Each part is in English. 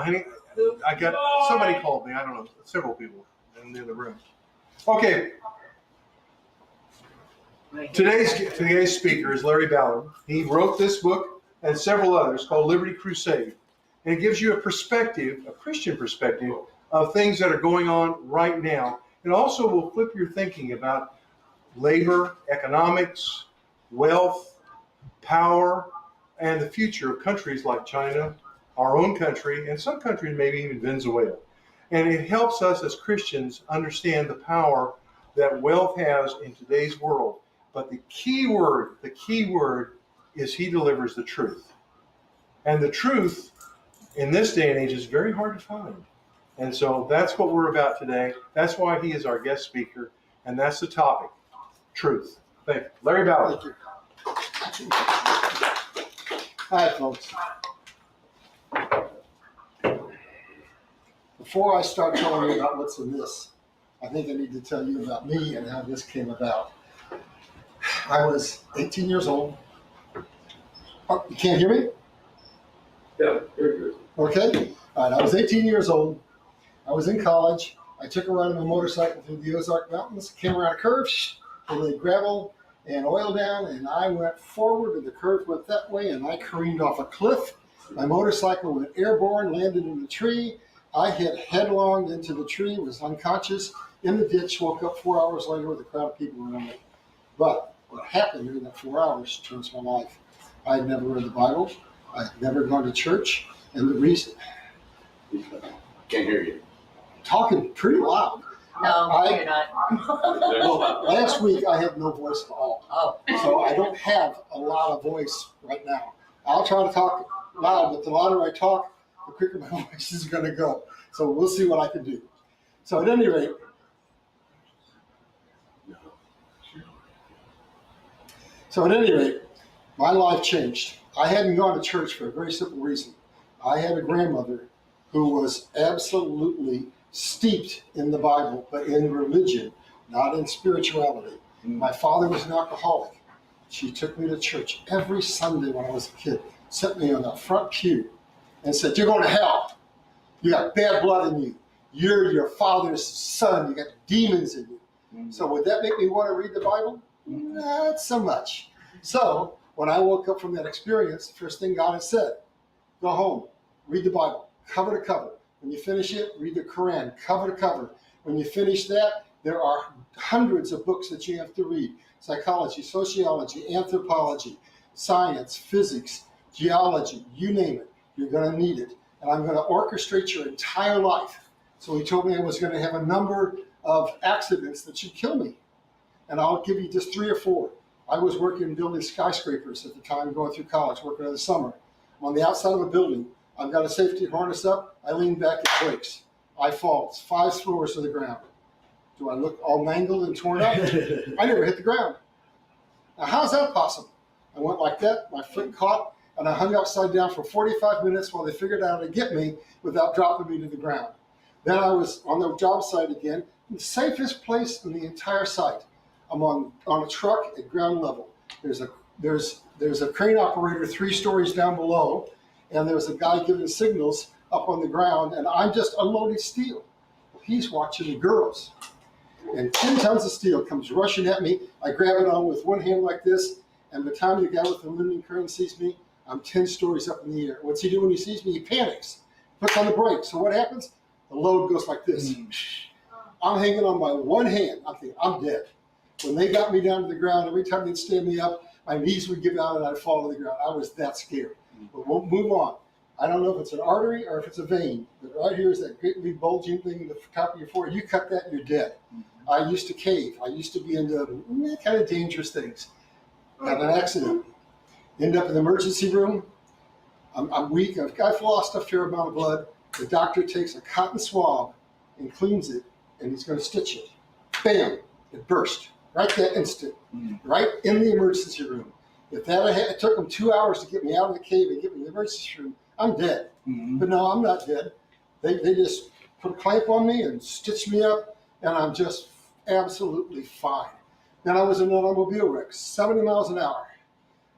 honey, I got somebody called me. I don't know, several people in the room. Okay. Today's speaker is Larry Ballard. He wrote this book and several others called Liberty Crusade. And it gives you a perspective, a Christian perspective, of things that are going on right now. It also will flip your thinking about labor, economics, wealth, power, and the future of countries like China, our own country, and some countries, maybe even Venezuela. And it helps us as Christians understand the power that wealth has in today's world. But the key word is he delivers the truth. And the truth in this day and age is very hard to find. And so that's what we're about today. That's why he is our guest speaker. And that's the topic, truth. Thank you. Larry Ballard. Thank you. Hi, folks. Before I start telling you about what's in this, I think I need to tell you about me and how this came about. I was 18 years old. Oh, you can't hear me? Yeah, very good. Okay. All right. I was 18 years old. I was in college. I took a ride on a motorcycle through the Ozark Mountains, came around a curve, they laid gravel and oil down, and I went forward, and the curve went that way, and I careened off a cliff. My motorcycle went airborne, landed in a tree. I hit headlong into the tree, was unconscious in the ditch, woke up 4 hours later with a crowd of people around me. But what happened during that 4 hours changed my life. I had never read the Bible. I had never gone to church. And the reason... Can't hear you. Talking pretty loud. No, you're not. Well, last week I had no voice at all. Oh. So I don't have a lot of voice right now. I'll try to talk loud, but the louder I talk, the quicker my voice is going to go. So we'll see what I can do. So at any rate, my life changed. I hadn't gone to church for a very simple reason. I had a grandmother who was absolutely steeped in the Bible, but in religion, not in spirituality. My father was an alcoholic. She took me to church every Sunday when I was a kid, set me on the front pew, and said, "You're going to hell. You got bad blood in you. You're your father's son. You got demons in you." So would that make me want to read the Bible? Not so much. So when I woke up from that experience, the first thing God had said, go home, read the Bible, cover to cover. When you finish it, read the Quran, cover to cover. When you finish that, there are hundreds of books that you have to read. Psychology, sociology, anthropology, science, physics, geology, you name it. You're going to need it. And I'm going to orchestrate your entire life. So he told me I was going to have a number of accidents that should kill me. And I'll give you just 3 or 4. I was working building skyscrapers at the time, going through college, working in the summer. I'm on the outside of a building. I've got a safety harness up. I lean back, it breaks. I fall. It's 5 floors to the ground. Do I look all mangled and torn up? I never hit the ground. Now, how's that possible? I went like that, my foot caught, and I hung upside down for 45 minutes while they figured out how to get me without dropping me to the ground. Then I was on the job site again, the safest place in the entire site. I'm on a truck at ground level. There's a crane operator 3 stories down below, and there's a guy giving signals up on the ground, and I'm just unloading steel. He's watching the girls. And 10 tons of steel comes rushing at me. I grab it on with one hand like this, and by the time the guy with the aluminum crane sees me, I'm 10 stories up in the air. What's he do when he sees me? He panics, puts on the brakes. So what happens? The load goes like this. I'm hanging on by one hand. I'm thinking, I'm dead. When they got me down to the ground, every time they'd stand me up, my knees would give out and I'd fall to the ground. I was that scared. But we'll move on. I don't know if it's an artery or if it's a vein, but right here is that great big bulging thing at the top of your forehead. You cut that and you're dead. I used to cave. I used to be into kind of dangerous things. Got an accident. End up in the emergency room. I'm weak. I've lost a fair amount of blood. The doctor takes a cotton swab and cleans it, and he's going to stitch it. Bam! It burst. Right that instant. Right in the emergency room. If it took them 2 hours to get me out of the cave and get me in the emergency room, I'm dead. But no, I'm not dead. They just put a clamp on me and stitched me up, and I'm just absolutely fine. Then I was in an automobile wreck, 70 miles an hour.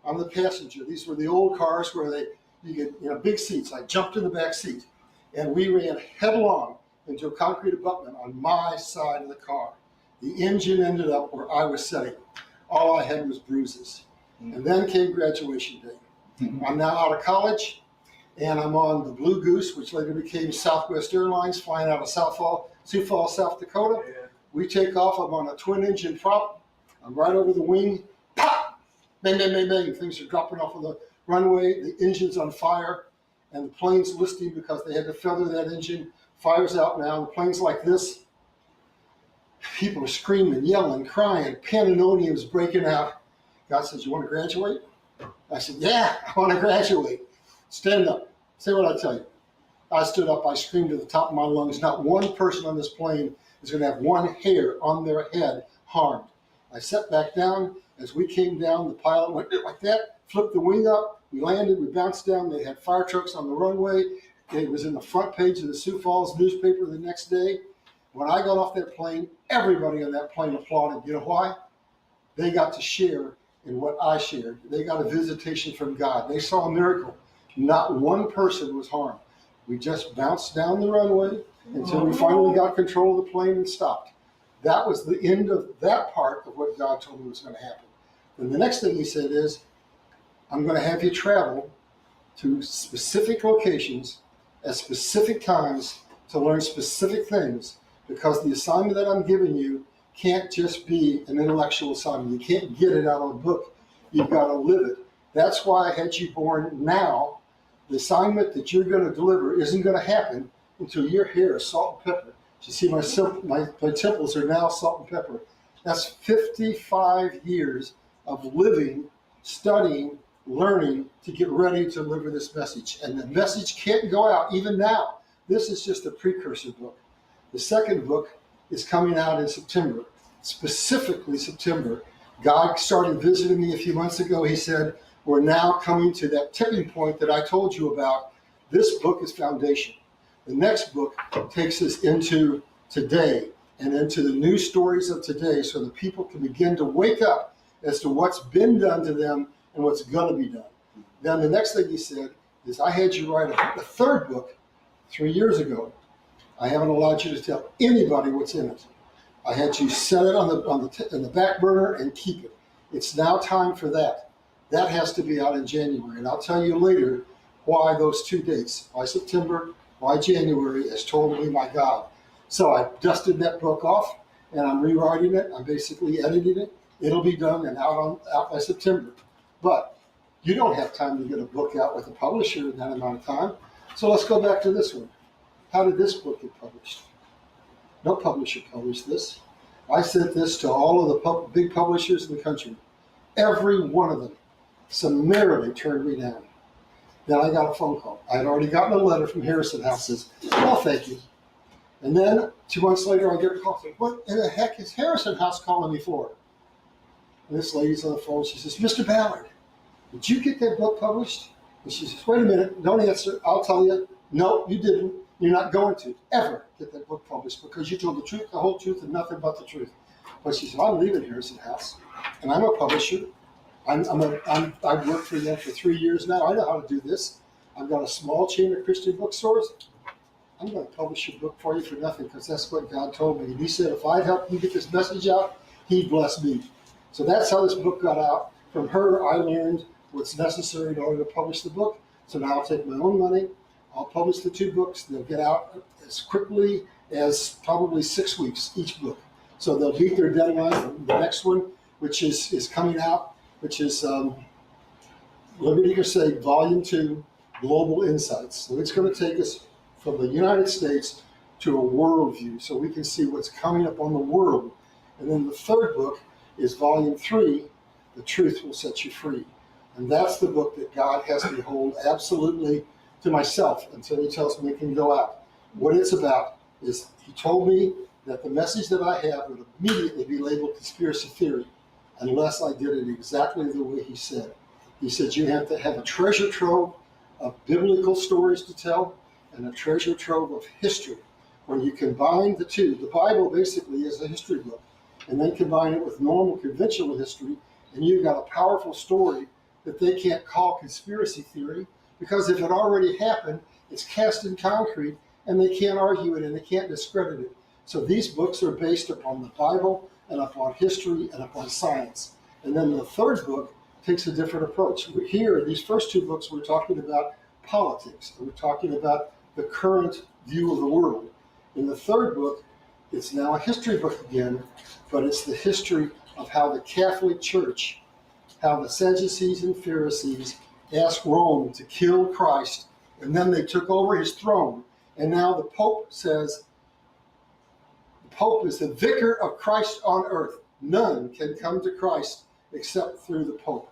I'm the passenger. These were the old cars where you get big seats. I jumped in the back seat. and we ran headlong into a concrete abutment on my side of the car. The engine ended up where I was sitting. All I had was bruises. And then came graduation day. I'm now out of college, and I'm on the Blue Goose, which later became Southwest Airlines, flying out of Sioux Falls, South Dakota. We take off. I'm on a twin-engine prop. I'm right over the wing. Pop! Bang, bang, bang, bang. Things are dropping off of the runway. The engine's on fire, and the plane's listing because they had to feather that engine. Fire's out now. The plane's like this. People are screaming, yelling, crying. Pandemonium's breaking out. God says, "You want to graduate?" I said, "Yeah, I want to graduate." Stand up. Say what I tell you. I stood up. I screamed at the top of my lungs. Not one person on this plane is going to have one hair on their head harmed. I sat back down. As we came down, the pilot went like that, flipped the wing up. We landed. We bounced down. They had fire trucks on the runway. It was in the front page of the Sioux Falls newspaper the next day. When I got off that plane, everybody on that plane applauded. You know why? They got to share in what I shared. They got a visitation from God. They saw a miracle. Not one person was harmed. We just bounced down the runway until we finally got control of the plane and stopped. That was the end of that part of what God told me was going to happen. And the next thing he said is, I'm going to have you travel to specific locations at specific times to learn specific things, because the assignment that I'm giving you can't just be an intellectual assignment. You can't get it out of a book. You've got to live it. That's why I had you born now. The assignment that you're going to deliver isn't going to happen until your hair is salt and pepper. You see, my temples are now salt and pepper. That's 55 years of living, studying, learning to get ready to deliver this message. And the message can't go out even now. This is just a precursor book. The second book is coming out in September, specifically September. God started visiting me a few months ago. He said, we're now coming to that tipping point that I told you about. This book is foundation. The next book takes us into today and into the news stories of today, so that people can begin to wake up as to what's been done to them and what's going to be done. Then the next thing he said is, I had you write a third book 3 years ago. I haven't allowed you to tell anybody what's in it. I had you set it on the back burner and keep it. It's now time for that. That has to be out in January, and I'll tell you later why those two dates, why September, why January, as told me by God. So I dusted that book off, and I'm rewriting it. I'm basically editing it. It'll be done and out by September. But you don't have time to get a book out with a publisher in that amount of time. So let's go back to this one. How did this book get published? No publisher published this. I sent this to all of the big publishers in the country. Every one of them summarily turned me down. Then I got a phone call. I had already gotten a letter from Harrison House that says, "Oh, thank you." And then 2 months later, I get a call saying, "What in the heck is Harrison House calling me for?" And this lady's on the phone. She says, "Mr. Ballard, did you get that book published?" And she says, "Wait a minute, don't answer. I'll tell you. No, you didn't. You're not going to ever get that book published because you told the truth, the whole truth, and nothing but the truth." But she said, "I'm leaving Harrison House, and I'm a publisher. I've worked for them for 3 years now. I know how to do this. I've got a small chain of Christian bookstores. I'm going to publish your book for you for nothing, because that's what God told me." And he said, if I'd help you get this message out, he'd bless me. So that's how this book got out. From her, I learned what's necessary in order to publish the book. So now I'll take my own money. I'll publish the 2 books. They'll get out as quickly as probably 6 weeks, each book. So they'll beat their deadline. The next one, which is coming out, which is Liberty Crusade Volume 2, Global Insights. So it's going to take us from the United States to a worldview, so we can see what's coming up on the world. And then the third book is Volume 3, The Truth Will Set You Free. And that's the book that God has me hold absolutely to myself until he tells me it can go out. What it's about is, he told me that the message that I have would immediately be labeled conspiracy theory unless I did it exactly the way he said. He said you have to have a treasure trove of biblical stories to tell and a treasure trove of history. When you combine the two, the Bible basically is a history book, and then combine it with normal conventional history, and you've got a powerful story that they can't call conspiracy theory, because if it already happened, It's cast in concrete, and they can't argue it and they can't discredit it. So these books are based upon the Bible and upon history and upon science. And then the third book takes a different approach. Here, these first two books, we're talking about politics. We're talking about the current view of the world. In the third book, it's now a history book again, but it's the history of how the Catholic Church, how the Sadducees and Pharisees asked Rome to kill Christ, and then they took over his throne. And now the Pope says, the Pope is the vicar of Christ on earth. None can come to Christ except through the Pope.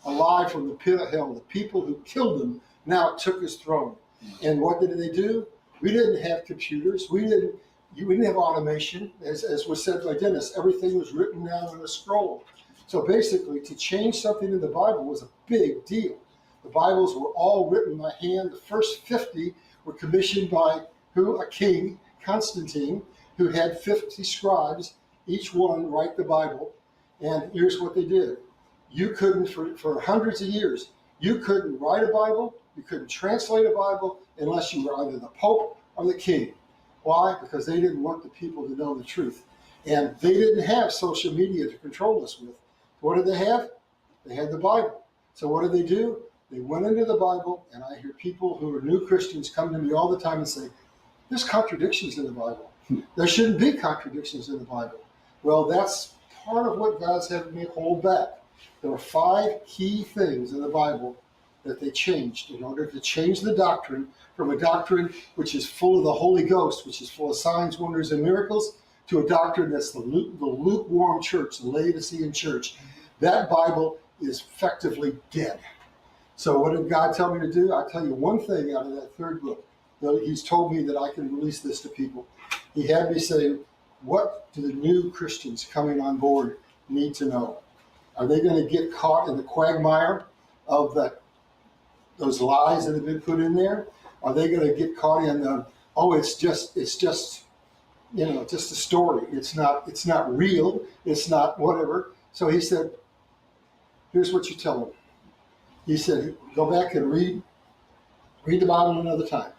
Alive from the pit of hell, the people who killed him now took his throne. And what did they do? We didn't have computers. We didn't have automation. As was said by Dennis, everything was written down on a scroll. So basically, to change something in the Bible was a big deal. The Bibles were all written by hand. The first 50 were commissioned by who? A king, Constantine, who had 50 scribes, each one write the Bible. And here's what they did. You couldn't, for hundreds of years, you couldn't write a Bible, you couldn't translate a Bible unless you were either the Pope or the king. Why? Because they didn't want the people to know the truth. And they didn't have social media to control us with. What did they have? They had the Bible. So what did they do? They went into the Bible, and I hear people who are new Christians come to me all the time and say, there's contradictions in the Bible. There shouldn't be contradictions in the Bible. Well, that's part of what God's having me hold back. There are 5 key things in the Bible that they changed in order to change the doctrine from a doctrine which is full of the Holy Ghost, which is full of signs, wonders, and miracles, to a doctrine that's the lukewarm church, the Laodicean church. That Bible is effectively dead. So what did God tell me to do? I'll tell you one thing out of that third book. He's told me that I can release this to people. He had me say, what do the new Christians coming on board need to know? Are they going to get caught in the quagmire of those lies that have been put in there? Are they going to get caught in the, it's just just a story. It's not real. It's not whatever. So he said, here's what you tell them. He said, go back and read the Bible another time.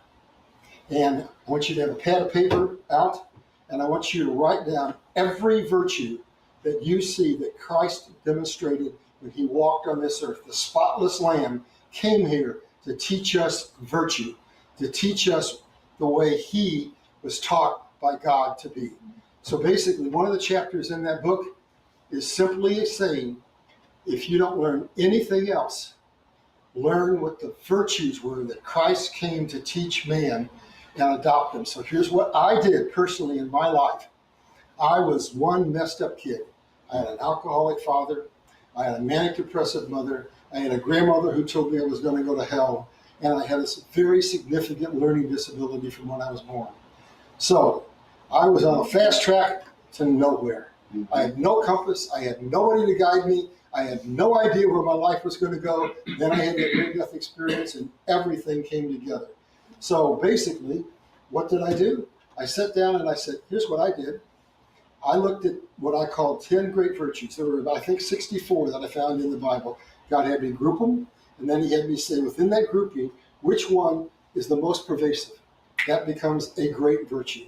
And I want you to have a pad of paper out, and I want you to write down every virtue that you see that Christ demonstrated when he walked on this earth. The spotless Lamb came here to teach us virtue, to teach us the way he was taught by God to be. So basically, one of the chapters in that book is simply saying, if you don't learn anything else, learn what the virtues were that Christ came to teach man and adopt them. So here's what I did personally in my life. I was one messed up kid. I had an alcoholic father. I had a manic depressive mother. I had a grandmother who told me I was going to go to hell. And I had a very significant learning disability from when I was born. So I was on a fast track to nowhere. I had no compass. I had nobody to guide me. I had no idea where my life was going to go. Then I had that near-death experience, and everything came together. So basically, what did I do? I sat down and I said, here's what I did. I looked at what I called 10 great virtues. There were, I think, 64 that I found in the Bible. God had me group them, and then he had me say within that grouping, which one is the most pervasive? That becomes a great virtue.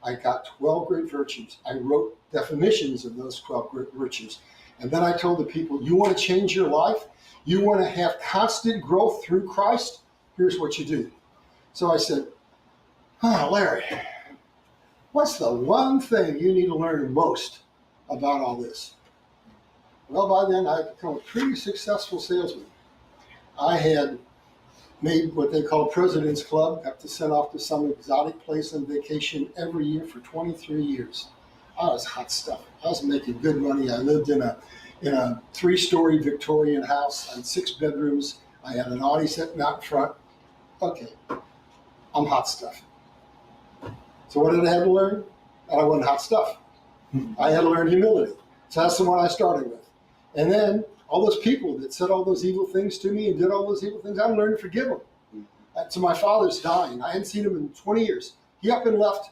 I got 12 great virtues. I wrote definitions of those 12 great virtues. And then I told the people, you want to change your life? You want to have constant growth through Christ? Here's what you do. So I said, Larry, what's the one thing you need to learn most about all this? Well, by then I'd become a pretty successful salesman. I had made what they call President's Club, got to send off to some exotic place on vacation every year for 23 years. I was hot stuff. I was making good money. I lived in a 3-story Victorian house. I had 6 bedrooms. I had an Audi sitting out front. Okay, I'm hot stuff. So what did I have to learn? That I wasn't hot stuff. I had to learn humility. So that's the one I started with. And then all those people that said all those evil things to me and did all those evil things, I learned to forgive them. So my father's dying. I hadn't seen him in 20 years. He up and left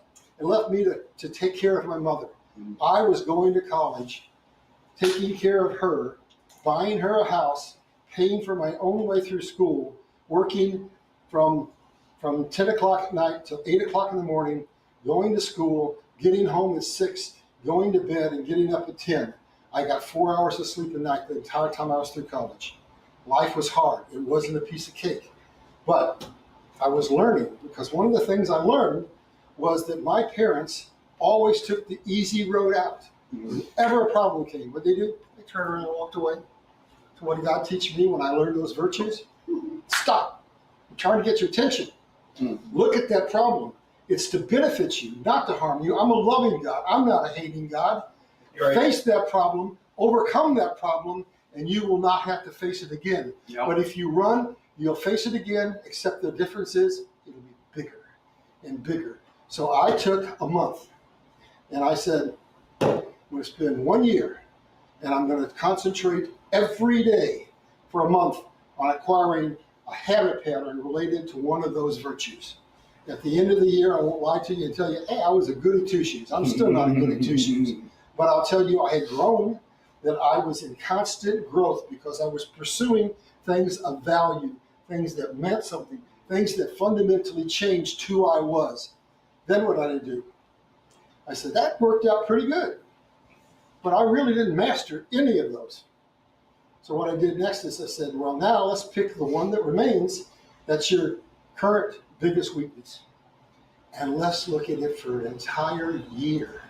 me to take care of my mother. I was going to college, taking care of her, buying her a house, paying for my own way through school, working from from 10 o'clock at night till 8 o'clock in the morning, going to school, getting home at 6, going to bed, and getting up at 10. I got 4 hours of sleep a night the entire time I was through college. Life was hard. It wasn't a piece of cake. But I was learning, because one of the things I learned was that my parents always took the easy road out. Whenever a problem came, what they do? They turned around and walked away. So what did God teach me when I learned those virtues? Stop. I'm trying to get your attention. Look at that problem. It's to benefit you, not to harm you. I'm a loving God. I'm not a hating God. Right. Face that problem, overcome that problem, and you will not have to face it again. Yep. But if you run, you'll face it again, except the difference is it'll be bigger and bigger. So I took a month, and I said, I'm going to spend 1 year, and I'm going to concentrate every day for a month on acquiring a habit pattern related to one of those virtues. At the end of the year, I won't lie to you and tell you, hey, I was a goody two-shoes. I'm still not a goody two-shoes. But I'll tell you, I had grown, that I was in constant growth because I was pursuing things of value, things that meant something, things that fundamentally changed who I was. Then what did I do? I said, that worked out pretty good. But I really didn't master any of those. So what I did next is I said, well, now let's pick the one that remains. That's your current biggest weakness. And let's look at it for an entire year.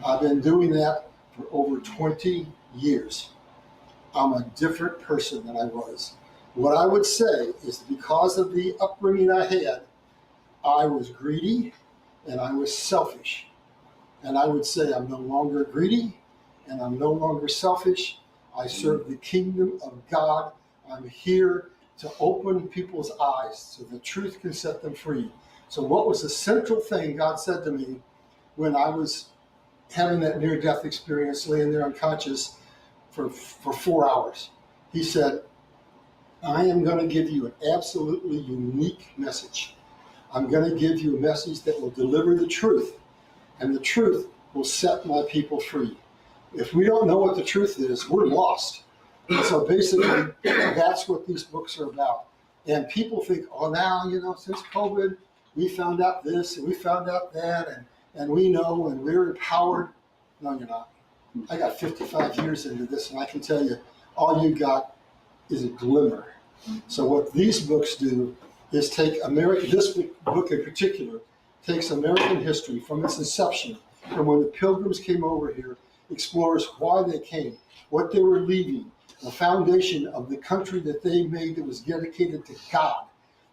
I've been doing that for over 20 years. I'm a different person than I was. What I would say is because of the upbringing I had, I was greedy and I was selfish. And I would say I'm no longer greedy and I'm no longer selfish. I serve the kingdom of God. I'm here to open people's eyes so the truth can set them free. So what was the central thing God said to me when I was having that near-death experience, laying there unconscious for 4 hours? He said, I am going to give you an absolutely unique message. I'm going to give you a message that will deliver the truth, and the truth will set my people free. If we don't know what the truth is, we're lost. And so basically, that's what these books are about. And people think, oh, now, since COVID, we found out this and we found out that, and we know and we're empowered. No, you're not. I got 55 years into this, and I can tell you, all you got is a glimmer. So what these books do is take this book in particular, takes American history from its inception, from when the Pilgrims came over here, explores why they came, what they were leaving, the foundation of the country that they made that was dedicated to God.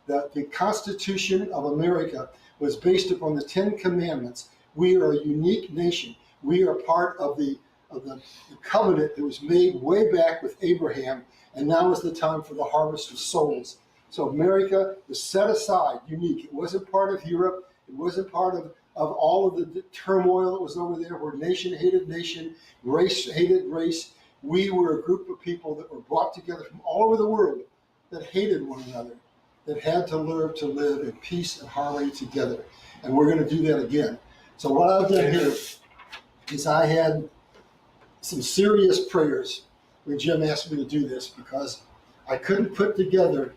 The Constitution of America was based upon the 10 Commandments. We are a unique nation. We are part of the covenant that was made way back with Abraham, and now is the time for the harvest of souls. So America was set aside, unique. It wasn't part of Europe. It wasn't part of all of the turmoil that was over there, where nation hated nation, race hated race. We were a group of people that were brought together from all over the world that hated one another, that had to learn to live in peace and harmony together. And we're going to do that again. So what I've done here is I had some serious prayers when Jim asked me to do this, because I couldn't put together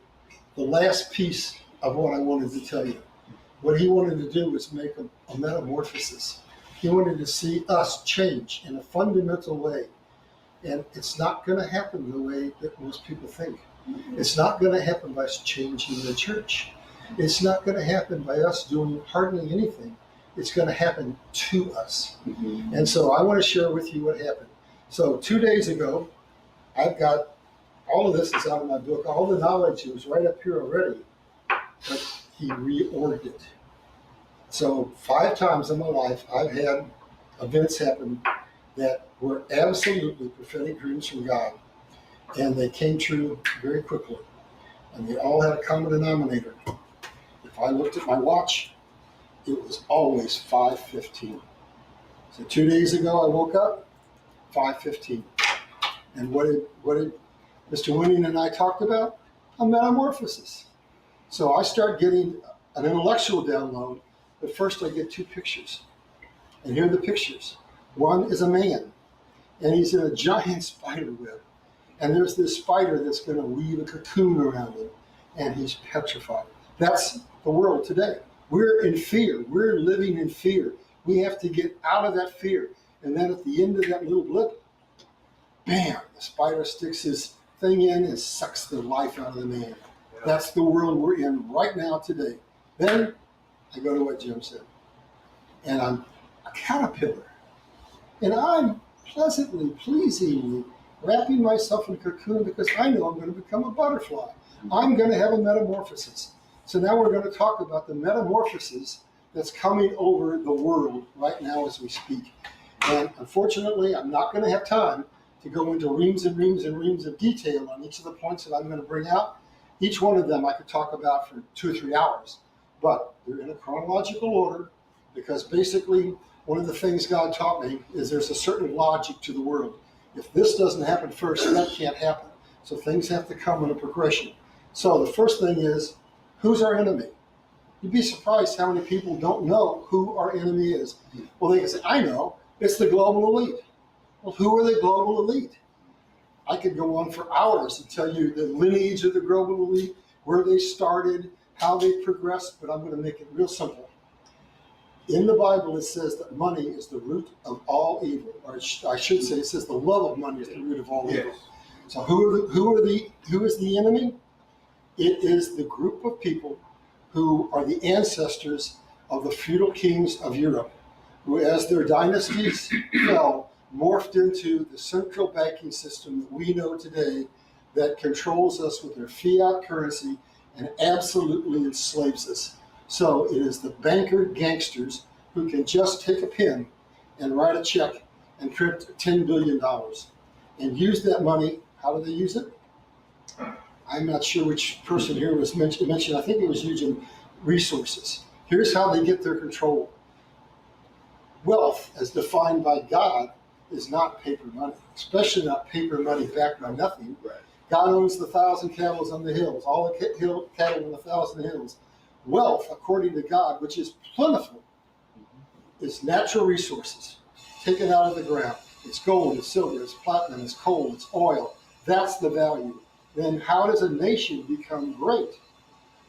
the last piece of what I wanted to tell you. What he wanted to do was make a metamorphosis. He wanted to see us change in a fundamental way. And it's not going to happen the way that most people think. It's not going to happen by us changing the church. It's not going to happen by us doing hardly anything. It's going to happen to us. And so I want to share with you what happened. So 2 days ago, I've got, all of this is out of my book. All the knowledge was right up here already, but he reordered it. So 5 times in my life, I've had events happen that were absolutely prophetic dreams from God. And they came true very quickly. And they all had a common denominator. If I looked at my watch, it was always 5:15. So 2 days ago, I woke up, 5:15. And what did Mr. Winning and I talked about? A metamorphosis. So I start getting an intellectual download, but first I get 2 pictures. And here are the pictures. One is a man, and he's in a giant spider web. And there's this spider that's going to weave a cocoon around him, and he's petrified. That's the world today. We're in fear. We're living in fear. We have to get out of that fear. And then at the end of that little blip, bam, the spider sticks his thing in and sucks the life out of the man. That's the world we're in right now today. Then I go to what Jim said. And I'm a caterpillar. And I'm pleasantly, pleasingly wrapping myself in a cocoon because I know I'm going to become a butterfly. I'm going to have a metamorphosis. So now we're going to talk about the metamorphosis that's coming over the world right now as we speak. And unfortunately, I'm not going to have time to go into reams and reams and reams of detail on each of the points that I'm going to bring out. Each one of them I could talk about for 2 or 3 hours, but they're in a chronological order because basically one of the things God taught me is there's a certain logic to the world. If this doesn't happen first, that can't happen. So things have to come in a progression. So the first thing is, who's our enemy? You'd be surprised how many people don't know who our enemy is. Well, they can say, I know, it's the global elite. Well, who are the global elite? I could go on for hours and tell you the lineage of the global elite, where they started, how they progressed, but I'm going to make it real simple. In the Bible, it says that money is the root of all evil, or I should say, it says the love of money is the root of all evil. So who is the enemy? It is the group of people who are the ancestors of the feudal kings of Europe, who, as their dynasties fell, morphed into the central banking system that we know today that controls us with their fiat currency and absolutely enslaves us. So it is the banker gangsters who can just take a pen and write a check and print $10 billion and use that money. How do they use it? I'm not sure which person here was mentioned. I think it was using resources. Here's how they get their control. Wealth, as defined by God, is not paper money, especially not paper money backed by nothing. Right. God owns the 1,000 cattle on the hills, all the cattle on the 1,000 hills. Wealth, according to God, which is plentiful, is natural resources taken out of the ground. It's gold, it's silver, it's platinum, it's coal, it's oil. That's the value. Then how does a nation become great?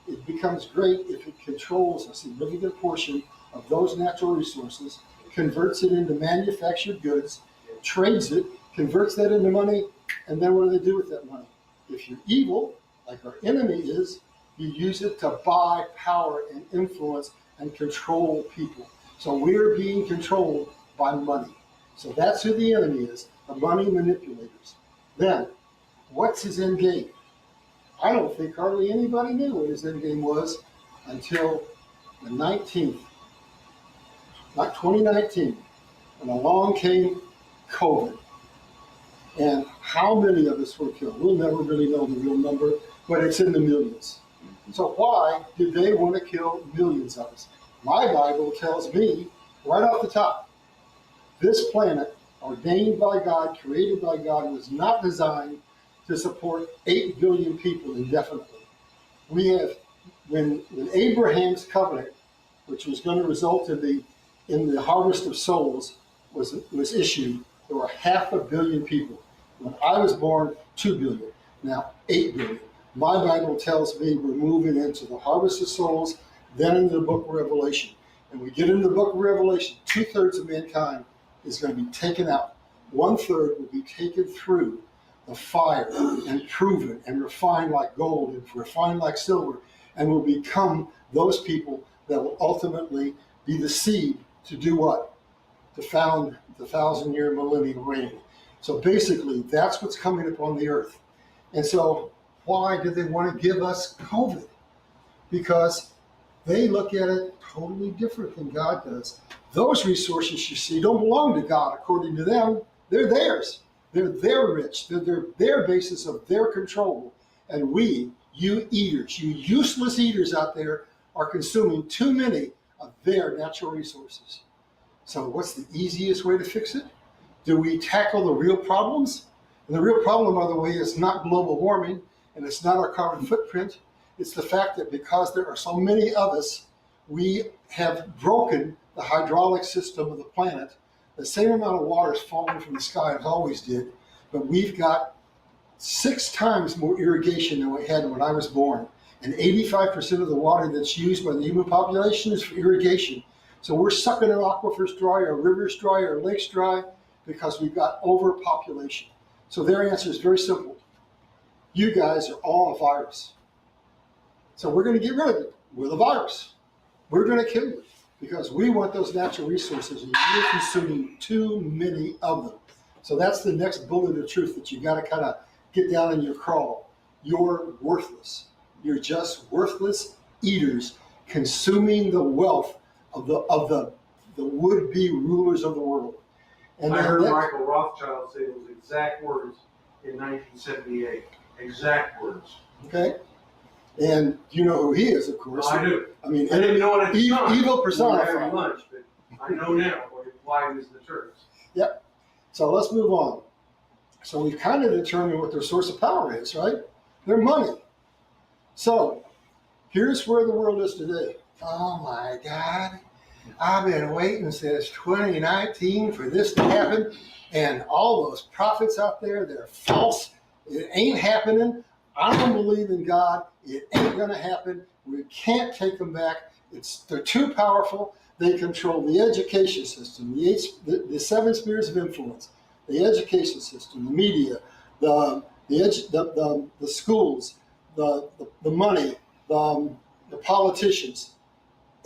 It becomes great if it controls a significant portion of those natural resources, converts it into manufactured goods, trades it, converts that into money, and then what do they do with that money? If you're evil, like our enemy is, you use it to buy power and influence and control people. So we're being controlled by money. So that's who the enemy is, the money manipulators. Then, what's his end game? I don't think hardly anybody knew what his end game was until the 2019, when along came COVID. And how many of us were killed? We'll never really know the real number, but it's in the millions. So why did they want to kill millions of us? My Bible tells me, right off the top, this planet, ordained by God, created by God, was not designed to support 8 billion people indefinitely. We have, when Abraham's covenant, which was going to result in the harvest of souls, was issued, there were 500 million people. When I was born, 2 billion. Now 8 billion. My Bible tells me we're moving into the harvest of souls, then into the book of Revelation. And we get into the book of Revelation, 2/3 of mankind is going to be taken out. 1/3 will be taken through the fire and proven and refined like gold and refined like silver, and will become those people that will ultimately be the seed to do what? To found the 1,000-year millennial reign. So basically, that's what's coming upon the earth. And so why do they want to give us COVID? Because they look at it totally different than God does. Those resources you see don't belong to God according to them. They're theirs. They're their rich. They're their basis of their control. And we, you eaters, you useless eaters out there, are consuming too many of their natural resources. So what's the easiest way to fix it? Do we tackle the real problems? And the real problem, by the way, is not global warming, and it's not our carbon footprint. It's the fact that because there are so many of us, we have broken the hydraulic system of the planet. The same amount of water is falling from the sky as always did, but we've got 6 times more irrigation than we had when I was born. And 85% of the water that's used by the human population is for irrigation. So we're sucking our aquifers dry, our rivers dry, our lakes dry, because we've got overpopulation. So their answer is very simple. You guys are all a virus. So we're going to get rid of it. We're the virus. We're going to kill you because we want those natural resources and you're consuming too many of them. So that's the next bullet of truth that you got to kind of get down in your crawl. You're worthless. You're just worthless eaters consuming the wealth of the would-be rulers of the world. And I heard Michael Rothschild say those exact words in 1978. Exact words. Okay. And you know who he is, of course. I do. I mean, I didn't know it at the time. evil We were having personified. lunch, but I know now why he was in the church. Yep. So let's move on. So we've kind of determined what their source of power is, right? Their money. So here's where the world is today. Oh my God. I've been waiting since 2019 for this to happen. And all those prophets out there, they're false. It ain't happening. I don't believe in God. It ain't going to happen. We can't take them back. They're too powerful. They control the education system, the seven spheres of influence, the education system, the media, the schools, the money, the politicians.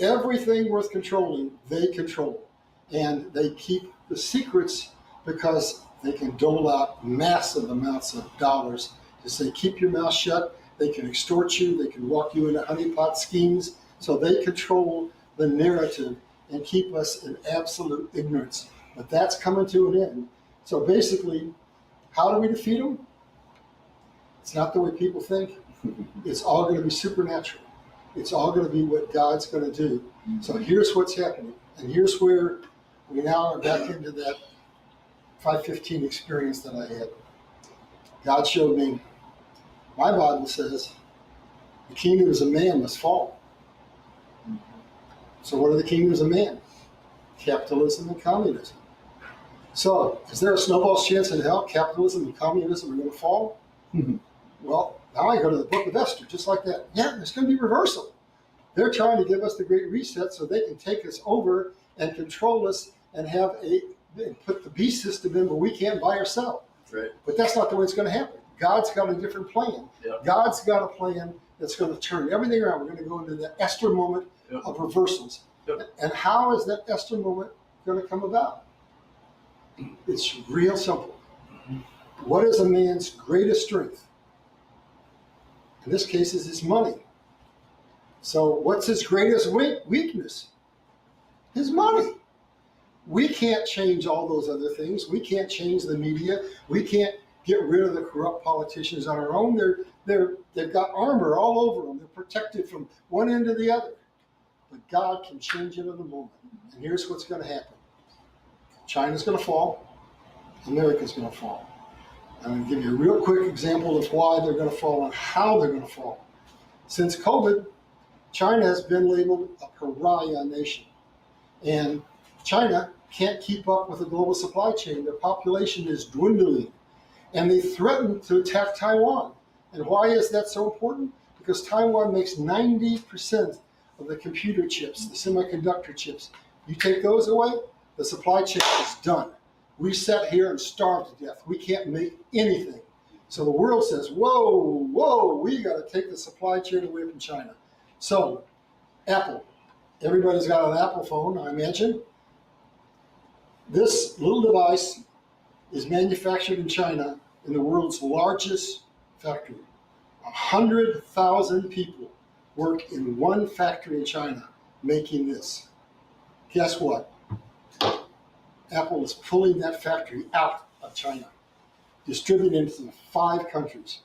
Everything worth controlling, they control. And they keep the secrets because they can dole out massive amounts of dollars to say, keep your mouth shut. They can extort you. They can walk you into honeypot schemes. So they control the narrative and keep us in absolute ignorance. But that's coming to an end. So basically, how do we defeat them? It's not the way people think. It's all going to be supernatural. It's all going to be what God's going to do. So here's what's happening. And here's where we now are back into that 515 experience that I had. God showed me, my Bible says, the kingdoms of man must fall. So what are the kingdoms of man? Capitalism and communism. So is there a snowball's chance in hell capitalism and communism are going to fall? Well, now I go to the book of Esther, just like that. Yeah, there's going to be reversal. They're trying to give us the great reset so they can take us over and control us and put the beast system in where we can't buy or sell. Right. But that's not the way it's going to happen. God's got a different plan. Yep. God's got a plan that's going to turn everything around. We're going to go into the Esther moment of reversals. Yep. And how is that Esther moment going to come about? It's real simple. What is a man's greatest strength? In this case, is his money. So what's his greatest weakness? His money. We can't change all those other things. We can't change the media. We can't get rid of the corrupt politicians on our own. They've got armor all over them. They're protected from one end to the other. But God can change it in a moment. And here's what's going to happen. China's going to fall. America's going to fall. I'm going to give you a real quick example of why they're going to fall and how they're going to fall. Since COVID, China has been labeled a pariah nation. And China can't keep up with the global supply chain. Their population is dwindling. And they threaten to attack Taiwan. And why is that so important? Because Taiwan makes 90% of the computer chips, the semiconductor chips. You take those away, the supply chain is done. We sat here and starved to death. We can't make anything. So the world says, whoa, we got to take the supply chain away from China. So Apple, everybody's got an Apple phone, I imagine. This little device is manufactured in China in the world's largest factory. 100,000 people work in one factory in China making this. Guess what? Apple is pulling that factory out of China, distributing it into 5 countries.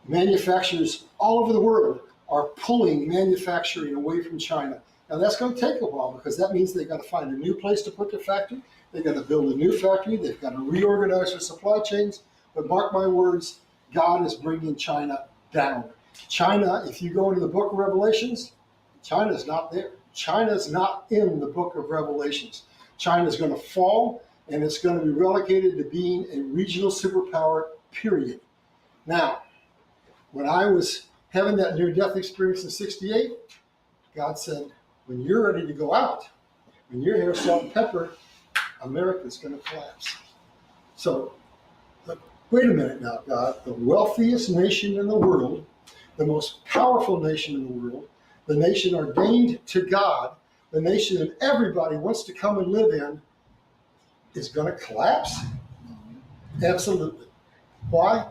Manufacturers all over the world are pulling manufacturing away from China. Now that's going to take a while because that means they've got to find a new place to put their factory. They've got to build a new factory. They've got to reorganize their supply chains. But mark my words, God is bringing China down. China, if you go into the book of Revelations, China's not there. China's not in the book of Revelations. China's going to fall, and it's going to be relegated to being a regional superpower, period. Now, when I was having that near-death experience in 68, God said, when you're ready to go out, when you're here, salt and pepper, America's going to collapse. So, wait a minute now, God. The wealthiest nation in the world, the most powerful nation in the world, the nation ordained to God, the nation that everybody wants to come and live in, is going to collapse? Absolutely. Why?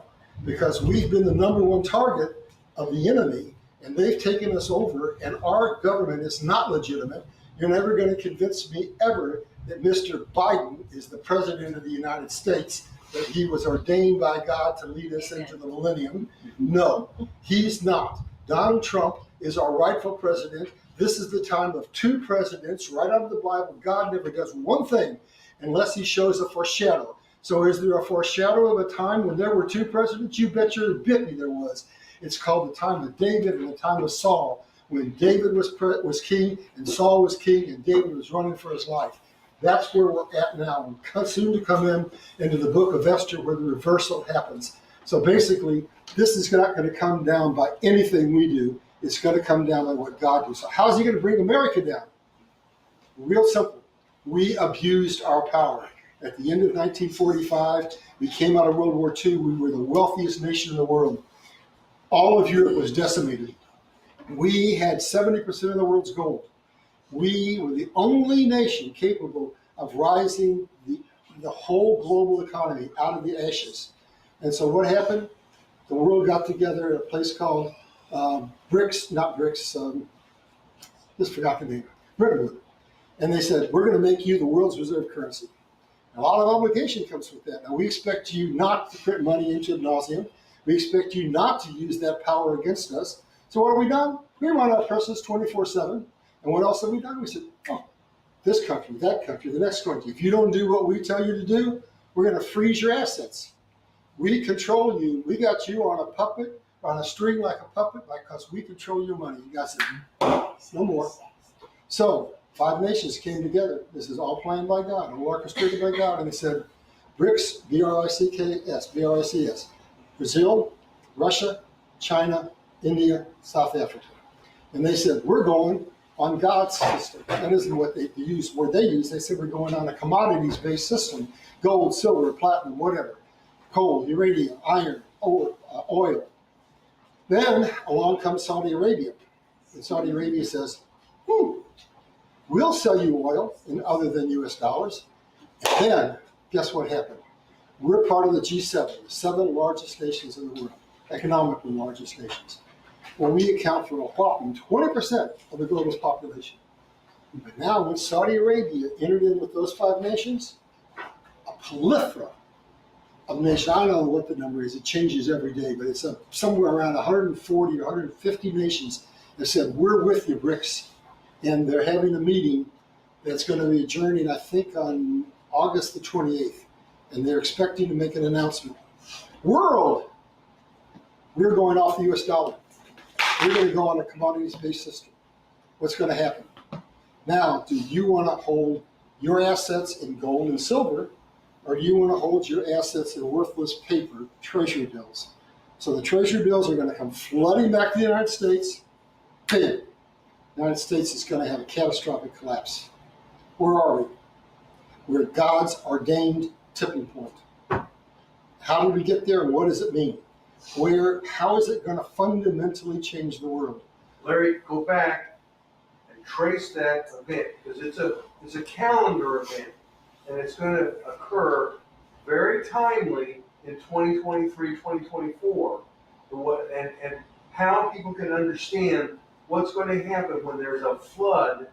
Because we've been the number one target of the enemy, and they've taken us over, and our government is not legitimate. You're never going to convince me ever that Mr. Biden is the president of the United States, that he was ordained by God to lead us into the millennium. No, he's not. Donald Trump is our rightful president. This is the time of two presidents, right out of the Bible. God never does one thing unless he shows a foreshadow. So is there a foreshadow of a time when there were two presidents? You bet your bit me there was. It's called the time of David and the time of Saul, when David was king and Saul was king and David was running for his life. That's where we're at now. We're soon to come into the book of Esther, where the reversal happens. So basically, this is not going to come down by anything we do. It's going to come down by what God does. So how's he going to bring America down? Real simple. We abused our power. At the end of 1945, we came out of World War II. We were the wealthiest nation in the world. All of Europe was decimated. We had 70% of the world's gold. We were the only nation capable of rising the whole global economy out of the ashes. And so what happened? The world got together at a place called just forgot the name, Bretton Woods. And they said, we're going to make you the world's reserve currency. A lot of obligation comes with that. Now, we expect you not to print money into ad nauseum. We expect you not to use that power against us. So what have we done? We run our presses 24/7. And what else have we done? We said, oh, this country, that country, the next country. If you don't do what we tell you to do, we're going to freeze your assets. We control you. We got you on a puppet, on a string like a puppet, because we control your money. You guys said, no more. So 5 nations came together. This is all planned by God, all orchestrated by God. And they said, BRICS, B-R-I-C-K-S, B-R-I-C-S, Brazil, Russia, China, India, South Africa. And they said, we're going on God's system. That isn't what they use. Where they use, they said we're going on a commodities-based system: gold, silver, platinum, whatever, coal, uranium, iron, oil. Then along comes Saudi Arabia, and Saudi Arabia says, we'll sell you oil in other than U.S. dollars. And then guess what happened? We're part of the G7, the 7 largest nations in the world, economically largest nations. Well, we account for a whopping 20% of the global's population. But now, when Saudi Arabia entered in with those 5 nations, a plethora of nations, I don't know what the number is, it changes every day, but it's somewhere around 140 or 150 nations that said, we're with you, BRICS. And they're having a meeting that's going to be adjourning, I think, on August the 28th. And they're expecting to make an announcement. World, we're going off the U.S. dollar. We're going to go on a commodities-based system. What's going to happen? Now, do you want to hold your assets in gold and silver, or do you want to hold your assets in worthless paper, treasury bills? So the treasury bills are going to come flooding back to the United States. Bam! The United States is going to have a catastrophic collapse. Where are we? We're at God's ordained tipping point. How did we get there, and what does it mean? How is it going to fundamentally change the world? Larry, go back and trace that event, because it's a calendar event, and it's going to occur very timely in 2023, 2024. And how people can understand what's going to happen when there's a flood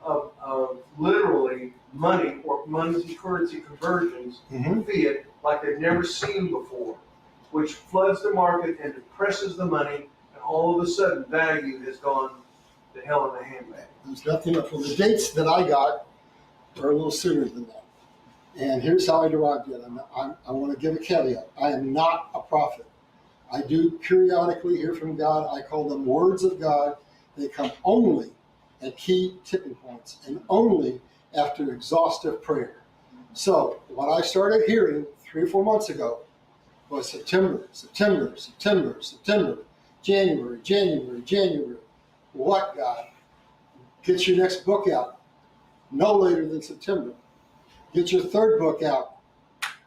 of literally money or money currency conversions, fiat, like they've never seen before, which floods the market and depresses the money, and all of a sudden value has gone to hell in a handbag. There's nothing up. Well, the dates that I got are a little sooner than that. And here's how I derived it. I want to give a caveat. I am not a prophet. I do periodically hear from God. I call them words of God. They come only at key tipping points and only after exhaustive prayer. So what I started hearing 3 or 4 months ago was September. January, January, January. What, God? Get your next book out no later than September. Get your third book out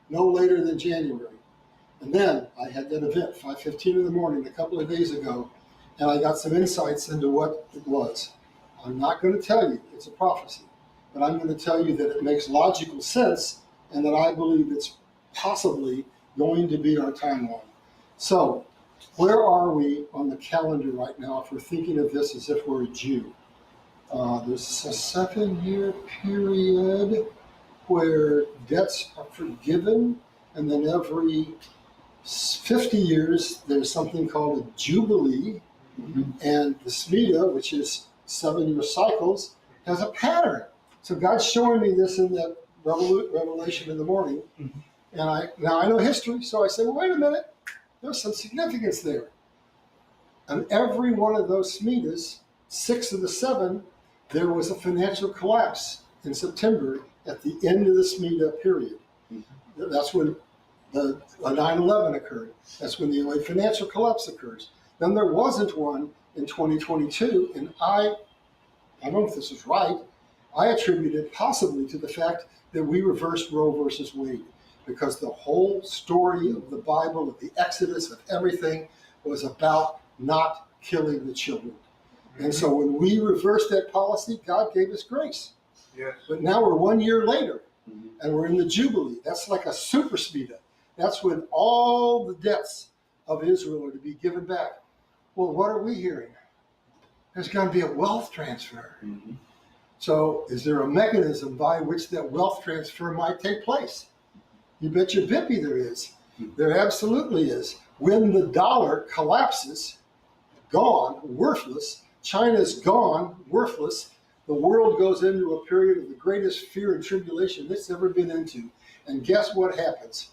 no later than January. And then I had that event, 5:15 in the morning, a couple of days ago, and I got some insights into what it was. I'm not going to tell you it's a prophecy, but I'm going to tell you that it makes logical sense and that I believe it's possibly going to be our timeline. So, where are we on the calendar right now if we're thinking of this as if we're a Jew? There's a 7-year period where debts are forgiven, and then every 50 years there's something called a Jubilee, and the Shemitah, which is 7-year cycles, has a pattern. So God's showing me this in that revelation in the morning, and I know history, so I said, well, wait a minute, there's some significance there. And every one of those Shemitahs, 6 of the 7, there was a financial collapse in September at the end of the Shemitah period. That's when the 9/11 occurred. That's when the LA financial collapse occurs. Then there wasn't one in 2022, and I don't know if this is right, I attribute it possibly to the fact that we reversed Roe versus Wade, because the whole story of the Bible, of the Exodus, of everything, was about not killing the children. And so when we reversed that policy, God gave us grace. Yes. But now we're 1 year later, and we're in the Jubilee. That's like a super Shemitah. That's when all the debts of Israel are to be given back. Well, what are we hearing? There's going to be a wealth transfer. So is there a mechanism by which that wealth transfer might take place? You bet your bippy there is. There absolutely is. When the dollar collapses, gone, worthless, China's gone, worthless, the world goes into a period of the greatest fear and tribulation it's ever been into. And guess what happens?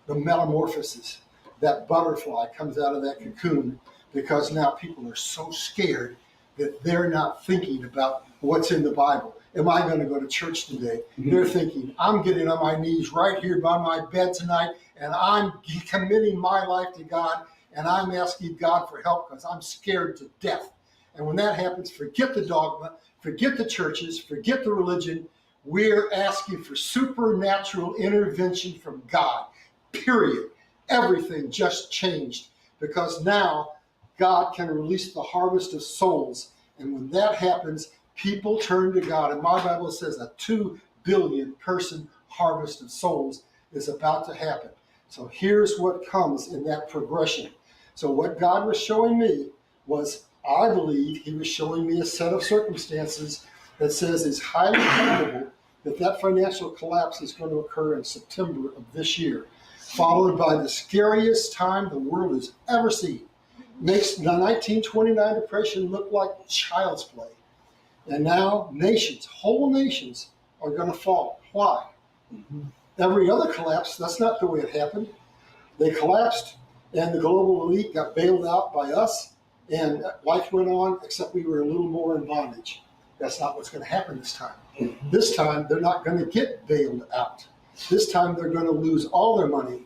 The metamorphosis. That butterfly comes out of that cocoon, because now people are so scared that they're not thinking about what's in the Bible. Am I going to go to church today? They're thinking, I'm getting on my knees right here by my bed tonight, and I'm committing my life to God, and I'm asking God for help because I'm scared to death. And when that happens, forget the dogma, forget the churches, forget the religion. We're asking for supernatural intervention from God, period. Everything just changed, because now God can release the harvest of souls. And when that happens, people turn to God. And my Bible says a 2 billion person harvest of souls is about to happen. So here's what comes in that progression. So what God was showing me was, I believe he was showing me a set of circumstances that says it's highly probable that that financial collapse is going to occur in September of this year, followed by the scariest time the world has ever seen. Makes the 1929 depression look like child's play. And now nations, whole nations, are going to fall. Why? Every other collapse, that's not the way it happened. They collapsed, and the global elite got bailed out by us, and life went on, except we were a little more in bondage. That's not what's going to happen this time. This time, they're not going to get bailed out. This time, they're going to lose all their money.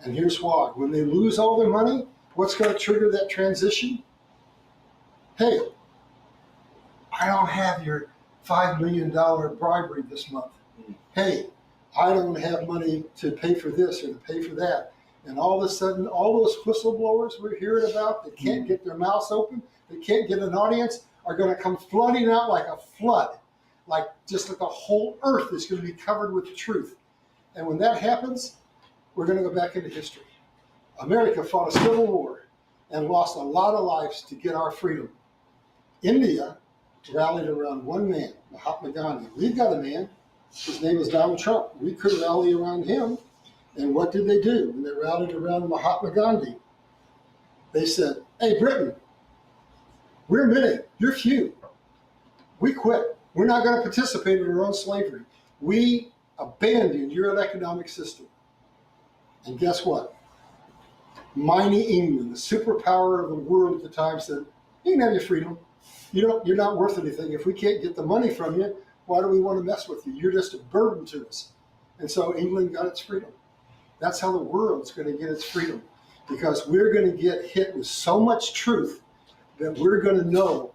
And here's why. When they lose all their money, what's going to trigger that transition? Hey, I don't have your $5 million bribery this month. Hey, I don't have money to pay for this or to pay for that. And all of a sudden, all those whistleblowers we're hearing about that can't get their mouths open, that can't get an audience, are going to come flooding out like a flood. Like just like the whole earth is going to be covered with the truth. And when that happens, we're going to go back into history. America fought a civil war and lost a lot of lives to get our freedom. India rallied around one man, Mahatma Gandhi. We've got a man. His name is Donald Trump. We could rally around him. And what did they do when they rallied around Mahatma Gandhi? They said, hey, Britain, we're many, you're few. We quit. We're not going to participate in our own slavery. We abandoned your economic system. And guess what? Mighty England, the superpower of the world at the time, said, you can have your freedom. You're not worth anything. If we can't get the money from you, why do we want to mess with you? You're just a burden to us. And so England got its freedom. That's how the world's going to get its freedom. because we're going to get hit with so much truth that we're going to know,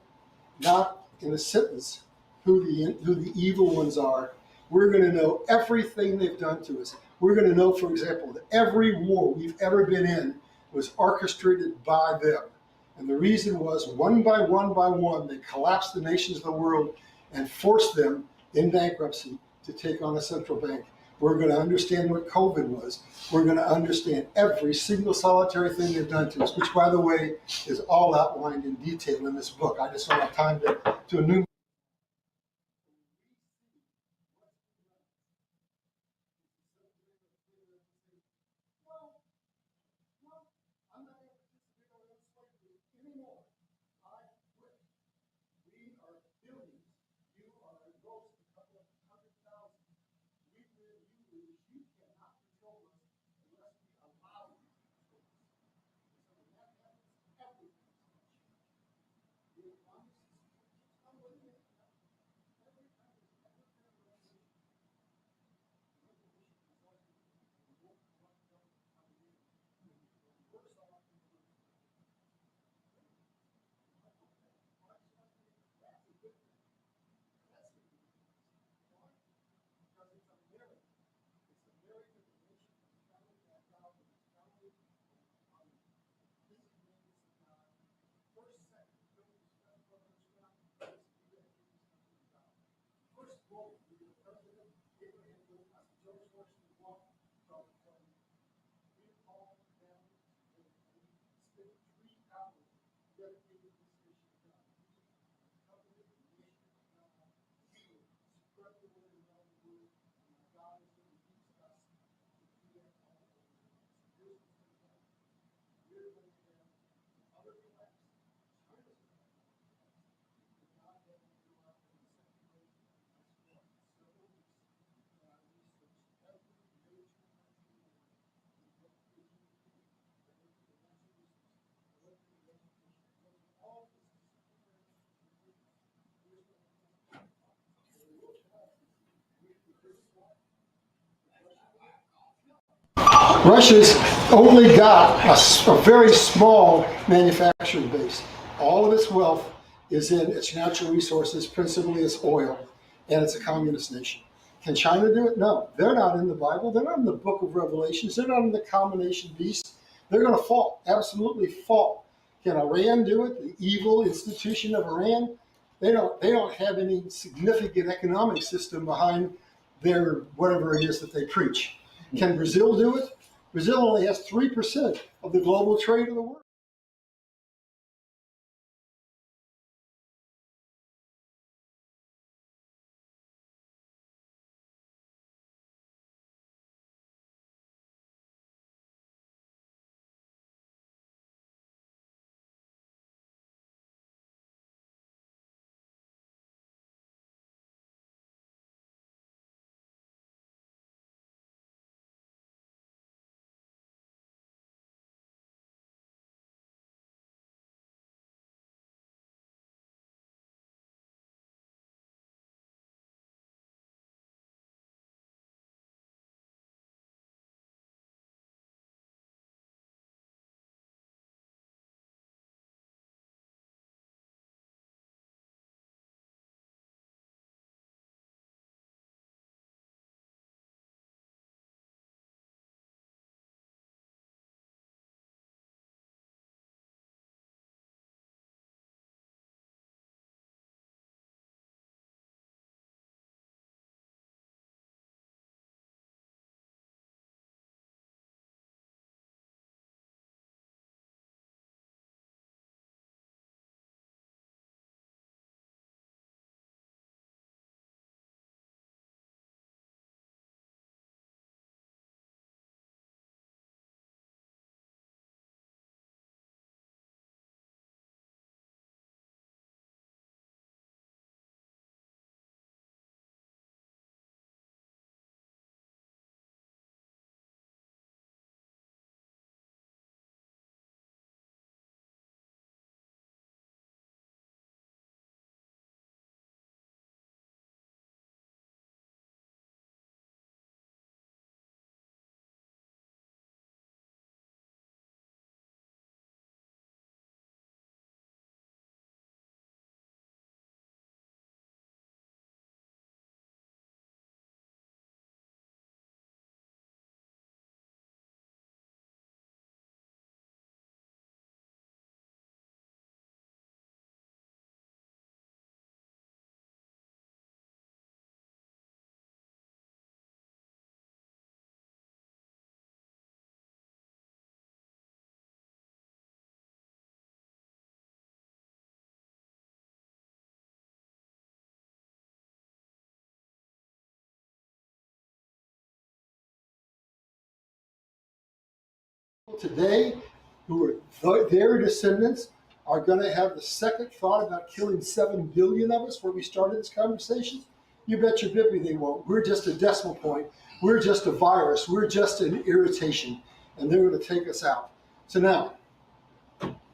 not in a sentence, who the evil ones are. We're going to know everything they've done to us. We're going to know, for example, that every war we've ever been in was orchestrated by them. And the reason was, one by one, they collapsed the nations of the world and forced them in bankruptcy to take on a central bank. We're going to understand what COVID was. We're going to understand every single solitary thing they've done to us, which, by the way, is all outlined in detail in this book. I just don't have time to enumerate. Russia's only got a very small manufacturing base. All of its wealth is in its natural resources, principally its oil, and it's a communist nation. Can China do it? No. They're not in the Bible. They're not in the book of Revelations. They're not in the combination beast. They're going to fall, absolutely fall. Can Iran do it? The evil institution of Iran? They don't have any significant economic system behind their whatever it is that they preach. Can Brazil do it? Brazil only has 3% of the global trade of the world. today who are their descendants are going to have the second thought about killing 7 billion of us where we started this conversation? You bet your bippy they won't. We're just a decimal point. We're just a virus. We're just an irritation. And they're going to take us out. So now,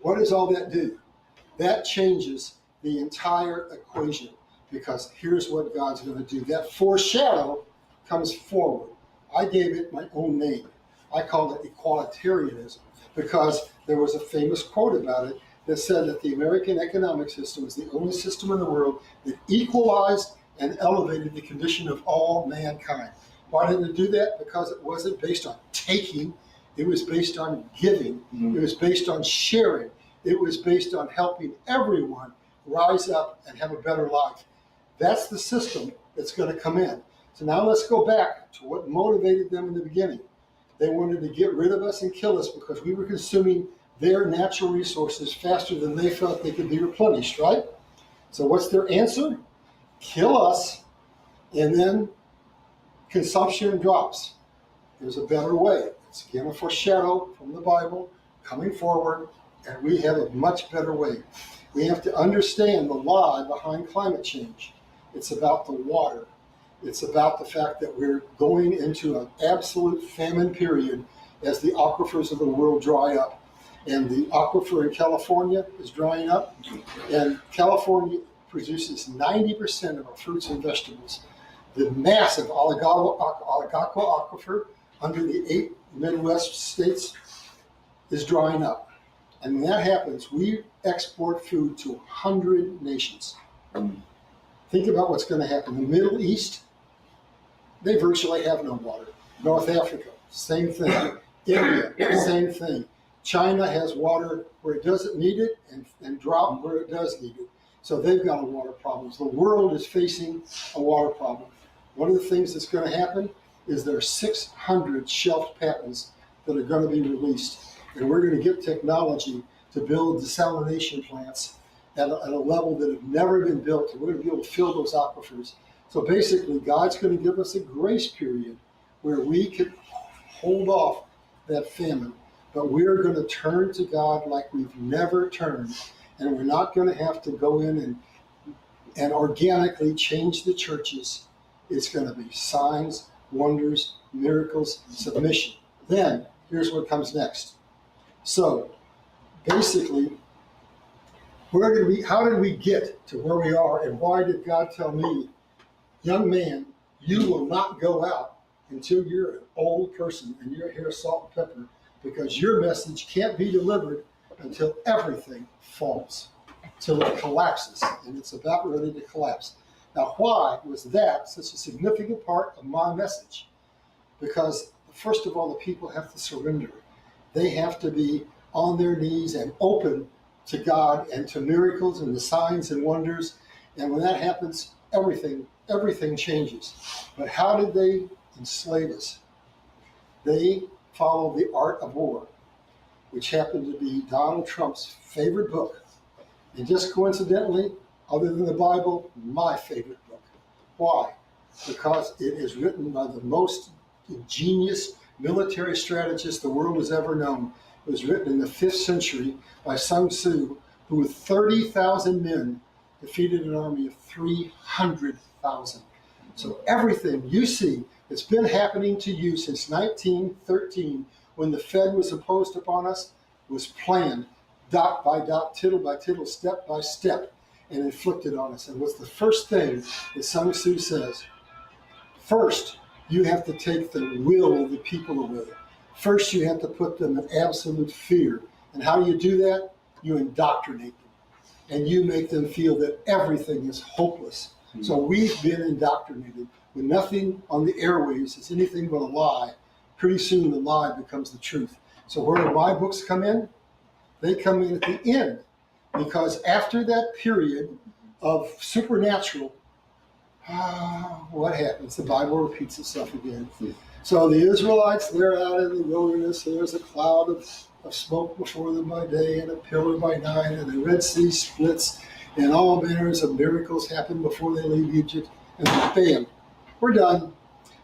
what does all that do? That changes the entire equation, because here's what God's going to do. That foreshadow comes forward. I gave it my own name. I called it equalitarianism, because there was a famous quote about it that said that the American economic system is the only system in the world that equalized and elevated the condition of all mankind. Why did it do that? Because it wasn't based on taking. It was based on giving. It was based on sharing. It was based on helping everyone rise up and have a better life. That's the system that's going to come in. So now let's go back to what motivated them in the beginning. They wanted to get rid of us and kill us because we were consuming their natural resources faster than they felt they could be replenished, right? So what's their answer? Kill us, and then consumption drops. There's a better way. It's again a foreshadow from the Bible coming forward, and we have a much better way. We have to understand the lie behind climate change. It's about the water. It's about the fact that we're going into an absolute famine period as the aquifers of the world dry up. And the aquifer in California is drying up, and California produces 90% of our fruits and vegetables. The massive Oligoco aquifer under the 8 Midwest states is drying up. And when that happens, we export food to 100 nations. Think about what's going to happen. The Middle East, they virtually have no water. North Africa, same thing. India, same thing. China has water where it doesn't need it and drought where it does need it. So they've got a water problem. The world is facing a water problem. One of the things that's going to happen is there are 600 shelved patents that are going to be released. And we're going to get technology to build desalination plants at a level that have never been built. And we're going to be able to fill those aquifers. So basically, God's going to give us a grace period where we can hold off that famine. But we're going to turn to God like we've never turned. And we're not going to have to go in and organically change the churches. It's going to be signs, wonders, miracles, submission. Then, here's what comes next. So, basically, how did we get to where we are, and why did God tell me, young man, you will not go out until you're an old person and your hair salt and pepper, because your message can't be delivered until everything falls, till it collapses, and it's about ready to collapse. Now, why was that such a significant part of my message? Because, first of all, the people have to surrender. They have to be on their knees and open to God and to miracles and the signs and wonders. And when that happens, everything changes. But how did they enslave us? They followed the Art of War, which happened to be Donald Trump's favorite book. And just coincidentally, other than the Bible, my favorite book. Why? Because it is written by the most ingenious military strategist the world has ever known. It was written in the 5th century by Sun Tzu, who with 30,000 men defeated an army of 300,000. So everything you see that's been happening to you since 1913, when the Fed was imposed upon us, was planned dot by dot, tittle by tittle, step by step, and inflicted on us. And what's the first thing that Sun Tzu says? First, you have to take the will of the people away. First, you have to put them in absolute fear. And how do you do that? You indoctrinate them. And you make them feel that everything is hopeless. Mm-hmm. So we've been indoctrinated. When nothing on the airwaves is anything but a lie, pretty soon the lie becomes the truth. So where do my books come in? They come in at the end. Because after that period of supernatural, what happens? The Bible repeats itself again. So the Israelites, they're out in the wilderness. There's a cloud of smoke before them by day and a pillar by night, and the Red Sea splits, and all manners of miracles happen before they leave Egypt. And bam, we're done.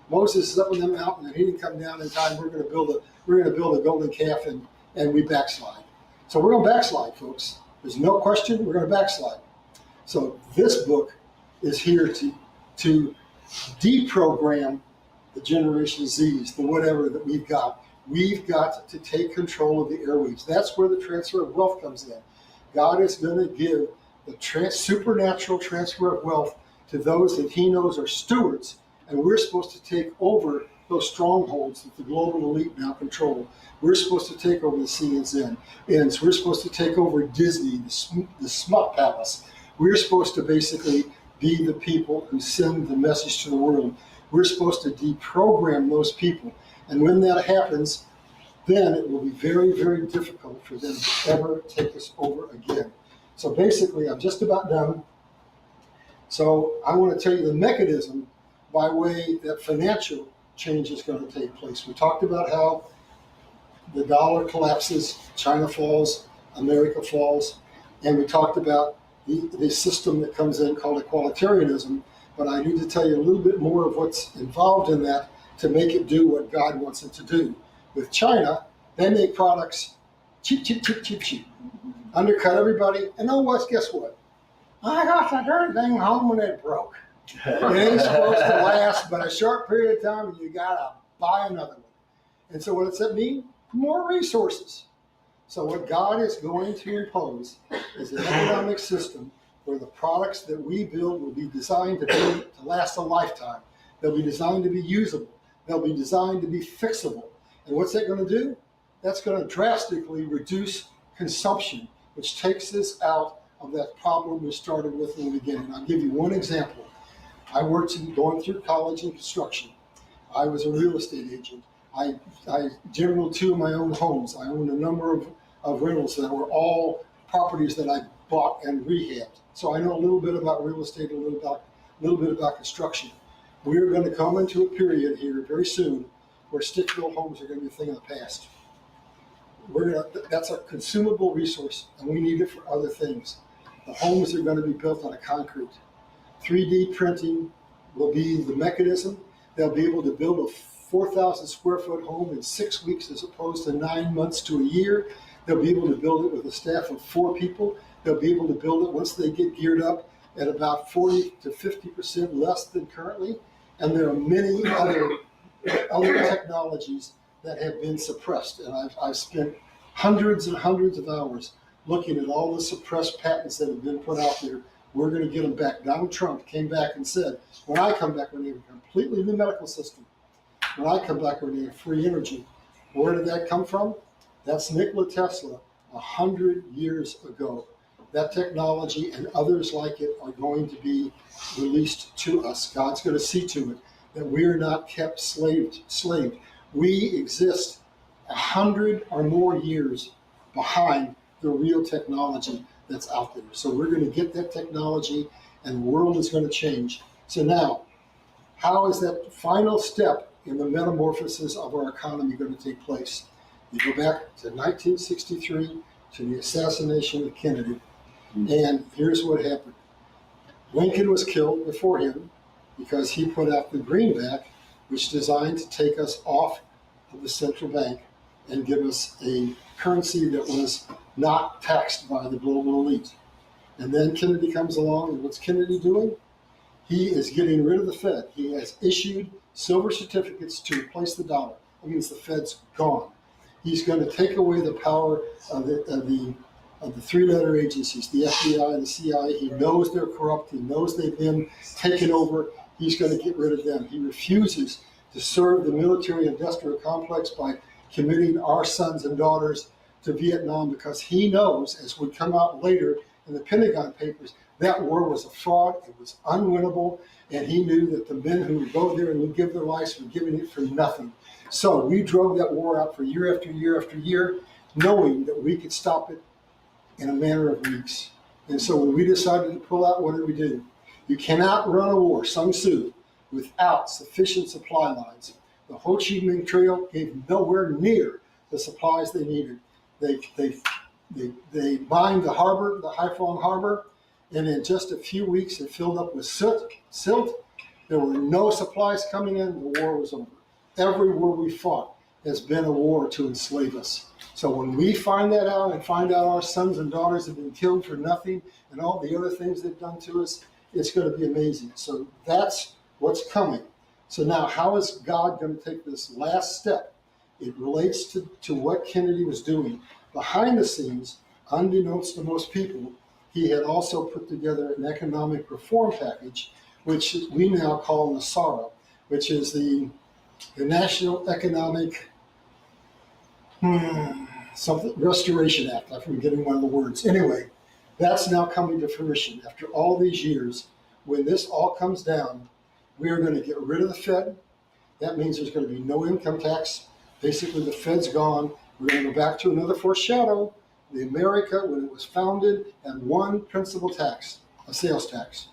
Moses is up on the mountain, and he didn't come down in time. We're going to build we're going to build a golden calf and we backslide. So we're going to backslide, folks. There's no question we're going to backslide. So this book is here to deprogram the Generation Zs, the whatever that we've got. We've got to take control of the airwaves. That's where the transfer of wealth comes in. God is going to give the supernatural transfer of wealth to those that he knows are stewards, and we're supposed to take over those strongholds that the global elite now control. We're supposed to take over the CNN, and so we're supposed to take over Disney, the smut palace. We're supposed to basically be the people who send the message to the world. We're supposed to deprogram those people. And when that happens, then it will be very, very difficult for them to ever take us over again. So basically, I'm just about done. So I want to tell you the mechanism by way that financial change is going to take place. We talked about how the dollar collapses, China falls, America falls, and we talked about the system that comes in called equalitarianism. But I need to tell you a little bit more of what's involved in that to make it do what God wants it to do. With China, they make products cheap, cheap, cheap, cheap, cheap. Undercut everybody, and guess what? I got that darn thing home when it broke. It ain't supposed to last but a short period of time, and you gotta buy another one. And so what does that mean? More resources. So what God is going to impose is an economic system where the products that we build will be designed to last a lifetime. They'll be designed to be usable. They'll be designed to be fixable. And what's that going to do? That's going to drastically reduce consumption, which takes us out of that problem we started with in the beginning. I'll give you one example. I worked going through college in construction. I was a real estate agent. I generated 2 of my own homes. I owned a number of rentals that were all properties that I bought and rehabbed. So I know a little bit about real estate, a little bit about construction. We are going to come into a period here very soon where stick-built homes are going to be a thing of the past. That's a consumable resource, and we need it for other things. The homes are going to be built out of concrete. 3D printing will be the mechanism. They'll be able to build a 4,000 square foot home in 6 weeks as opposed to 9 months to a year. They'll be able to build it with a staff of 4 people. They'll be able to build it once they get geared up at about 40 to 50% less than currently. And there are many other technologies that have been suppressed. And I've spent hundreds and hundreds of hours looking at all the suppressed patents that have been put out there. We're going to get them back. Donald Trump came back and said, when I come back, we're going to have a completely new medical system. When I come back, we're going to have free energy. Where did that come from? That's Nikola Tesla 100 years ago. That technology and others like it are going to be released to us. God's going to see to it that we are not kept slaved. We exist 100 or more years behind the real technology that's out there. So we're going to get that technology and the world is going to change. So now, how is that final step in the metamorphosis of our economy going to take place? You go back to 1963 to the assassination of Kennedy. And here's what happened. Lincoln was killed before him because he put out the greenback, which is designed to take us off of the central bank and give us a currency that was not taxed by the global elite. And then Kennedy comes along, and what's Kennedy doing? He is getting rid of the Fed. He has issued silver certificates to replace the dollar. That means the Fed's gone. He's going to take away the power of the 3-letter agencies, the FBI, the CIA. He knows they're corrupt. He knows they've been taken over. He's going to get rid of them. He refuses to serve the military-industrial complex by committing our sons and daughters to Vietnam because he knows, as would come out later in the Pentagon Papers, that war was a fraud. It was unwinnable, and he knew that the men who would go there and would give their lives were giving it for nothing. So we drove that war out for year after year after year, knowing that we could stop it in a matter of weeks. And so when we decided to pull out, what did we do? You cannot run a war, Sun Tzu, without sufficient supply lines. The Ho Chi Minh Trail gave nowhere near the supplies they needed. They mined the harbor, the Haiphong Harbor, and in just a few weeks it filled up with silt. There were no supplies coming in. The war was over. Everywhere we fought, has been a war to enslave us. So when we find that out and find out our sons and daughters have been killed for nothing and all the other things they've done to us, it's going to be amazing. So that's what's coming. So now, how is God going to take this last step? It relates to what Kennedy was doing. Behind the scenes, unbeknownst to most people, he had also put together an economic reform package, which we now call NASARA, which is the National Economic something Restoration Act. I'm forgetting one of the words. Anyway, that's now coming to fruition after all these years. When this all comes down, we are going to get rid of the Fed. That means there's going to be no income tax. Basically, the Fed's gone. We're going to go back to another foreshadow. The America, when it was founded, had one principal tax, a sales tax.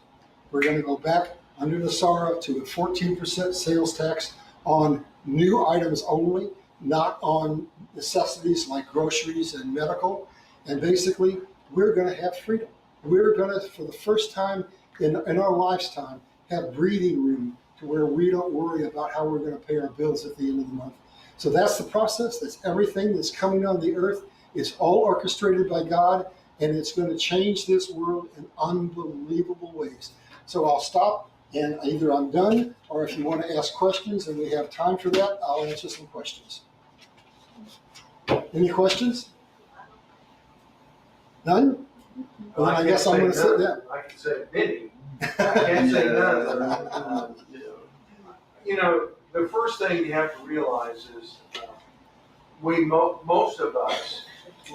We're going to go back under NASARA to a 14% sales tax on new items only, not on necessities like groceries and medical. And basically, we're going to have freedom. We're going to, for the first time in our lifetime, have breathing room to where we don't worry about how we're going to pay our bills at the end of the month. So that's the process. That's everything that's coming on the earth. It's all orchestrated by God, and it's going to change this world in unbelievable ways. So I'll stop, and either I'm done, or if you want to ask questions and we have time for that, I'll answer some questions. Any questions? None? Well, then I guess I'm going to sit down. I can say many. I can't say none. You know, the first thing you have to realize is most of us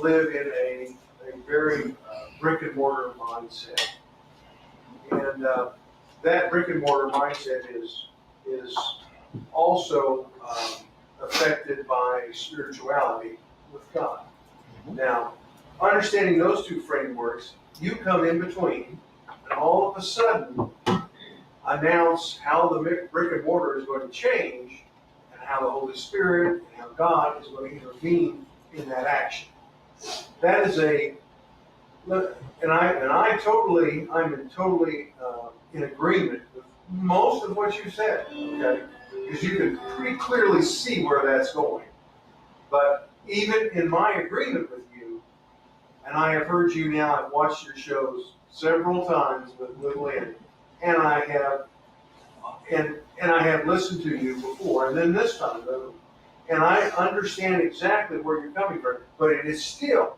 live in a very brick and mortar mindset. And that brick and mortar mindset is also affected by spirituality with God. Now, understanding those two frameworks, you come in between and all of a sudden announce how the brick and mortar is going to change and how the Holy Spirit and how God is going to intervene in that action. That is I'm totally in agreement with most of what you said, okay? Because you can pretty clearly see where that's going. But even in my agreement with you, and I have heard you now, I've watched your shows several times with Lynn, and I have listened to you before, and then this time, and I understand exactly where you're coming from, but it is still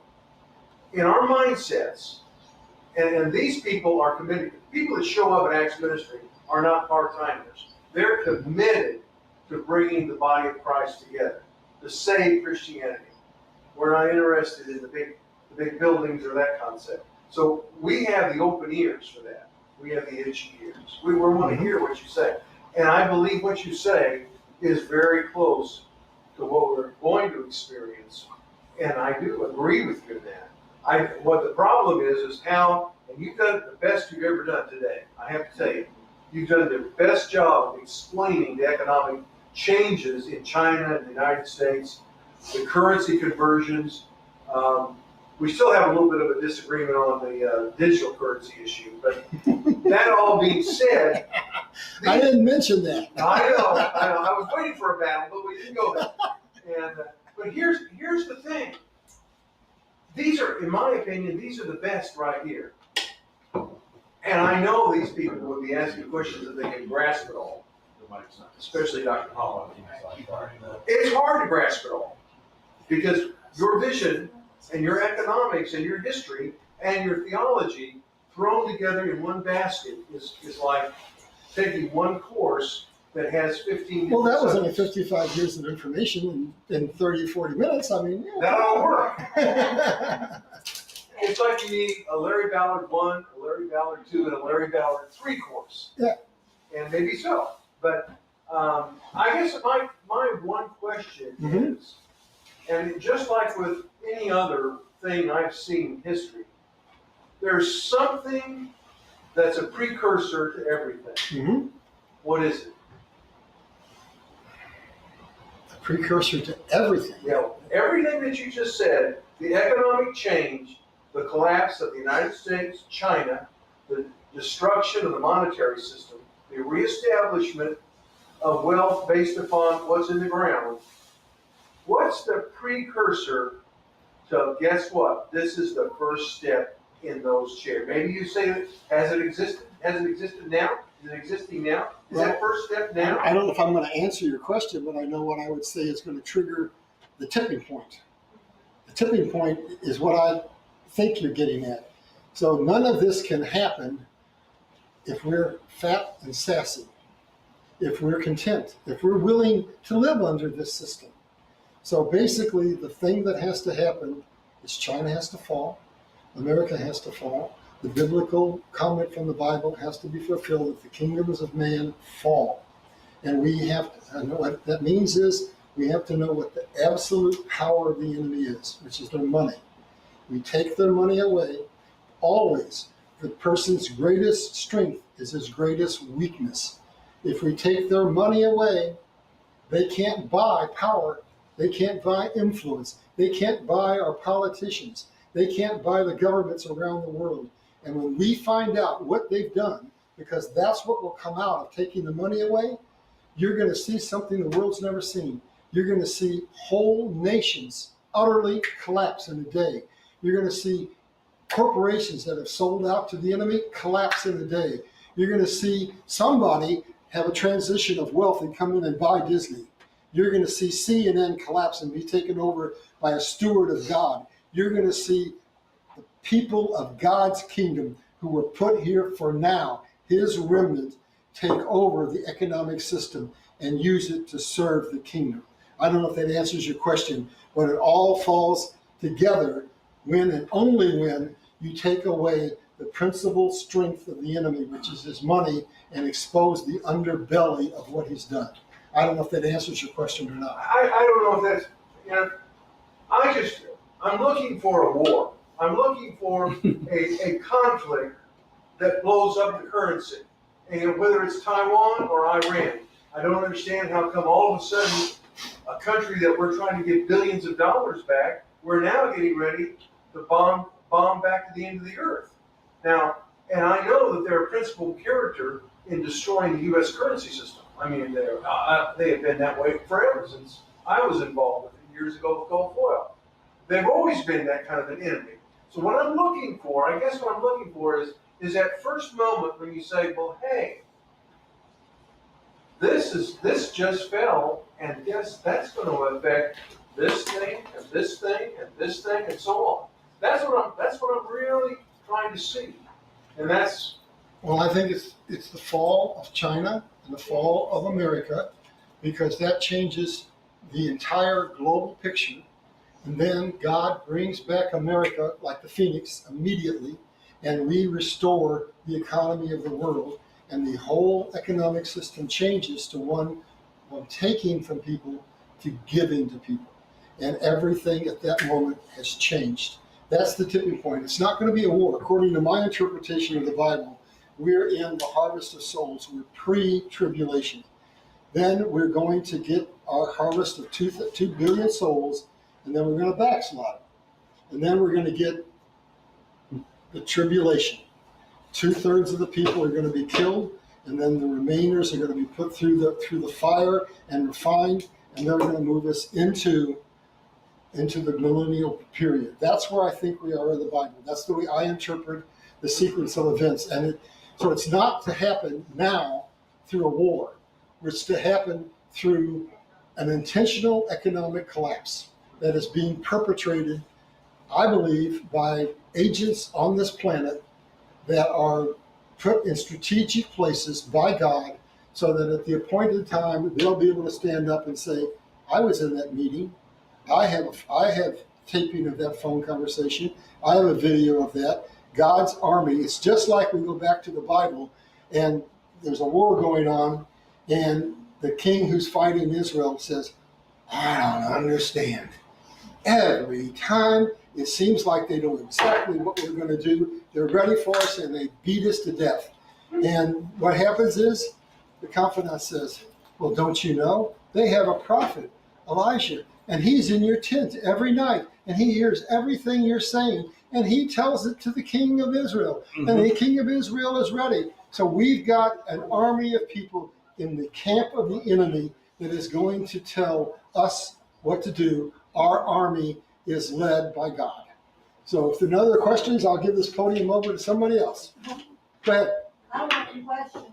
in our mindsets, and these people are committed. People that show up at Acts Ministry are not part-timers. They're committed to bringing the body of Christ together, to save Christianity. We're not interested in the big buildings or that concept. So we have the open ears for that. We have the itchy ears. We want to hear what you say. And I believe what you say is very close to what we're going to experience. And I do agree with you in that. What the problem is how, and you've done the best you've ever done today. I have to tell you, you've done the best job of explaining the economic changes in China and the United States, the currency conversions. We still have a little bit of a disagreement on the digital currency issue, but that all being said, I didn't mention that. I know. I was waiting for a battle, but we didn't go there. And but here's the thing. These are, in my opinion, these are the best right here. And I know these people would be asking questions that they can grasp it all, especially Dr. Holland. It's hard to grasp it all because your vision and your economics and your history and your theology thrown together in one basket is like taking one course that has 15 Well, that was only subjects. 55 years of information in 30, 40 minutes. I mean, yeah. That'll work. It's like you need a Larry Ballard 1, a Larry Ballard 2, and a Larry Ballard 3 course. Yeah. And maybe so. But I guess my one question is, and just like with any other thing I've seen in history, there's something that's a precursor to everything. What is it? A precursor to everything. Yeah, everything that you just said, the economic change, the collapse of the United States, China, the destruction of the monetary system, the reestablishment of wealth based upon what's in the ground, what's the precursor to, guess what? This is the first step in those chairs. Maybe you say, that has it existed? Has it existed now? Is it existing now? Is that first step now? I don't know if I'm going to answer your question, but I know what I would say is going to trigger the tipping point. The tipping point is what I think you're getting at. So none of this can happen if we're fat and sassy, if we're content, if we're willing to live under this system. So basically, the thing that has to happen is China has to fall, America has to fall. The biblical comment from the Bible has to be fulfilled that the kingdoms of man fall. And we have to, and what that means is we have to know what the absolute power of the enemy is, which is their money. We take their money away. Always, the person's greatest strength is his greatest weakness. If we take their money away, they can't buy power. They can't buy influence. They can't buy our politicians. They can't buy the governments around the world. And when we find out what they've done, because that's what will come out of taking the money away, you're going to see something the world's never seen. You're going to see whole nations utterly collapse in a day. You're going to see corporations that have sold out to the enemy collapse in a day. You're going to see somebody have a transition of wealth and come in and buy Disney. You're going to see CNN collapse and be taken over by a steward of God. You're going to see the people of God's kingdom who were put here for now, his remnant, take over the economic system and use it to serve the kingdom. I don't know if that answers your question, but it all falls together when and only when you take away the principal strength of the enemy, which is his money, and expose the underbelly of what he's done. I don't know if that answers your question or not. I don't know if that's, you know, I'm looking for a war. I'm looking for a conflict that blows up the currency. And whether it's Taiwan or Iran, I don't understand how come all of a sudden a country that we're trying to give billions of dollars back, we're now getting ready to bomb back to the end of the earth. Now, and I know that they're a principal character in destroying the U.S. currency system. I mean, they have been that way forever since I was involved with it years ago with Gulf Oil. They've always been that kind of an enemy. So what I'm looking for, I guess what I'm looking for is that first moment when you say, well, hey, this just fell, and yes, that's going to affect this thing and this thing and this thing and so on. That's what I'm really trying to see, and that's. Well, I think it's the fall of China and the fall of America, because that changes the entire global picture. And then God brings back America like the phoenix immediately, and we restore the economy of the world, and the whole economic system changes to one of taking from people to giving to people. And everything at that moment has changed. That's the tipping point. It's not going to be a war. According to my interpretation of the Bible, we're in the harvest of souls. We're pre-tribulation. Then we're going to get our harvest of 2 billion souls, and then we're going to backslide. And then we're going to get the tribulation. 2/3 of the people are going to be killed, and then the remainers are going to be put through the fire and refined, and they're going to move us into the millennial period. That's where I think we are in the Bible. That's the way I interpret the sequence of events. And so it's not to happen now through a war. It's to happen through an intentional economic collapse that is being perpetrated, I believe, by agents on this planet that are put in strategic places by God, so that at the appointed time, they'll be able to stand up and say, I was in that meeting. I have taping of that phone conversation. I have a video of that. God's army. It's just like we go back to the Bible, and there's a war going on, and the king who's fighting Israel says, I don't understand. Every time it seems like they know exactly what we're going to do. They're ready for us, and they beat us to death. And what happens is the confidant says, well, don't you know? They have a prophet, Elijah, and he's in your tent every night, and he hears everything you're saying, and he tells it to the king of Israel, and the king of Israel is ready. So we've got an army of people in the camp of the enemy that is going to tell us what to do. Our army is led by God. So if there are no other questions, I'll give this podium over to somebody else. Go ahead. I don't have any questions.